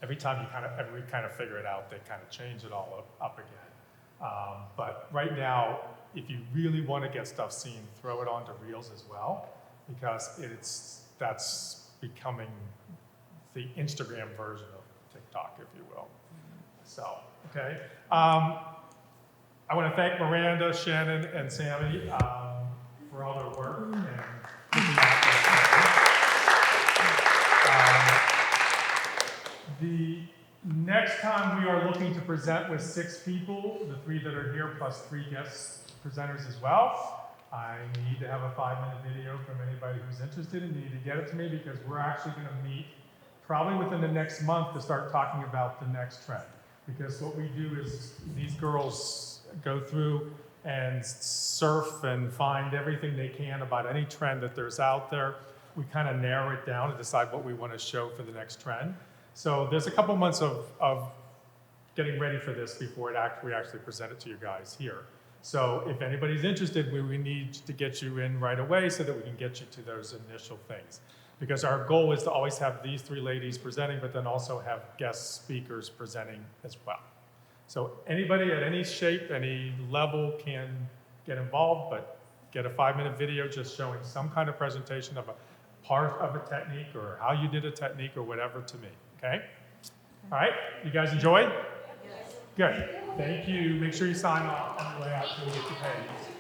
Every time we kind of figure it out, they kind of change it all up again. But right now, if you really want to get stuff seen, throw it onto Reels as well, because that's becoming the Instagram version of TikTok, if you will. So, okay. I want to thank Miranda, Shannon, and Sami for all their work and looking out. The next time we are looking to present with 6 people, the 3 that are here plus 3 guest presenters as well. I need to have a 5-minute video from anybody who's interested and need to get it to me, because we're actually going to meet probably within the next month to start talking about the next trend. Because what we do is these girls go through and surf and find everything they can about any trend that there's out there. We kind of narrow it down and decide what we want to show for the next trend. So there's a couple months of getting ready for this before we actually present it to you guys here. So if anybody's interested, we need to get you in right away so that we can get you to those initial things. Because our goal is to always have these 3 ladies presenting, but then also have guest speakers presenting as well. So anybody at any shape, any level can get involved, but get a 5-minute video just showing some kind of presentation of a part of a technique or how you did a technique or whatever to me, okay? All right, you guys enjoyed? Yes. Good, thank you. Make sure you sign off on the way out so we get you paid.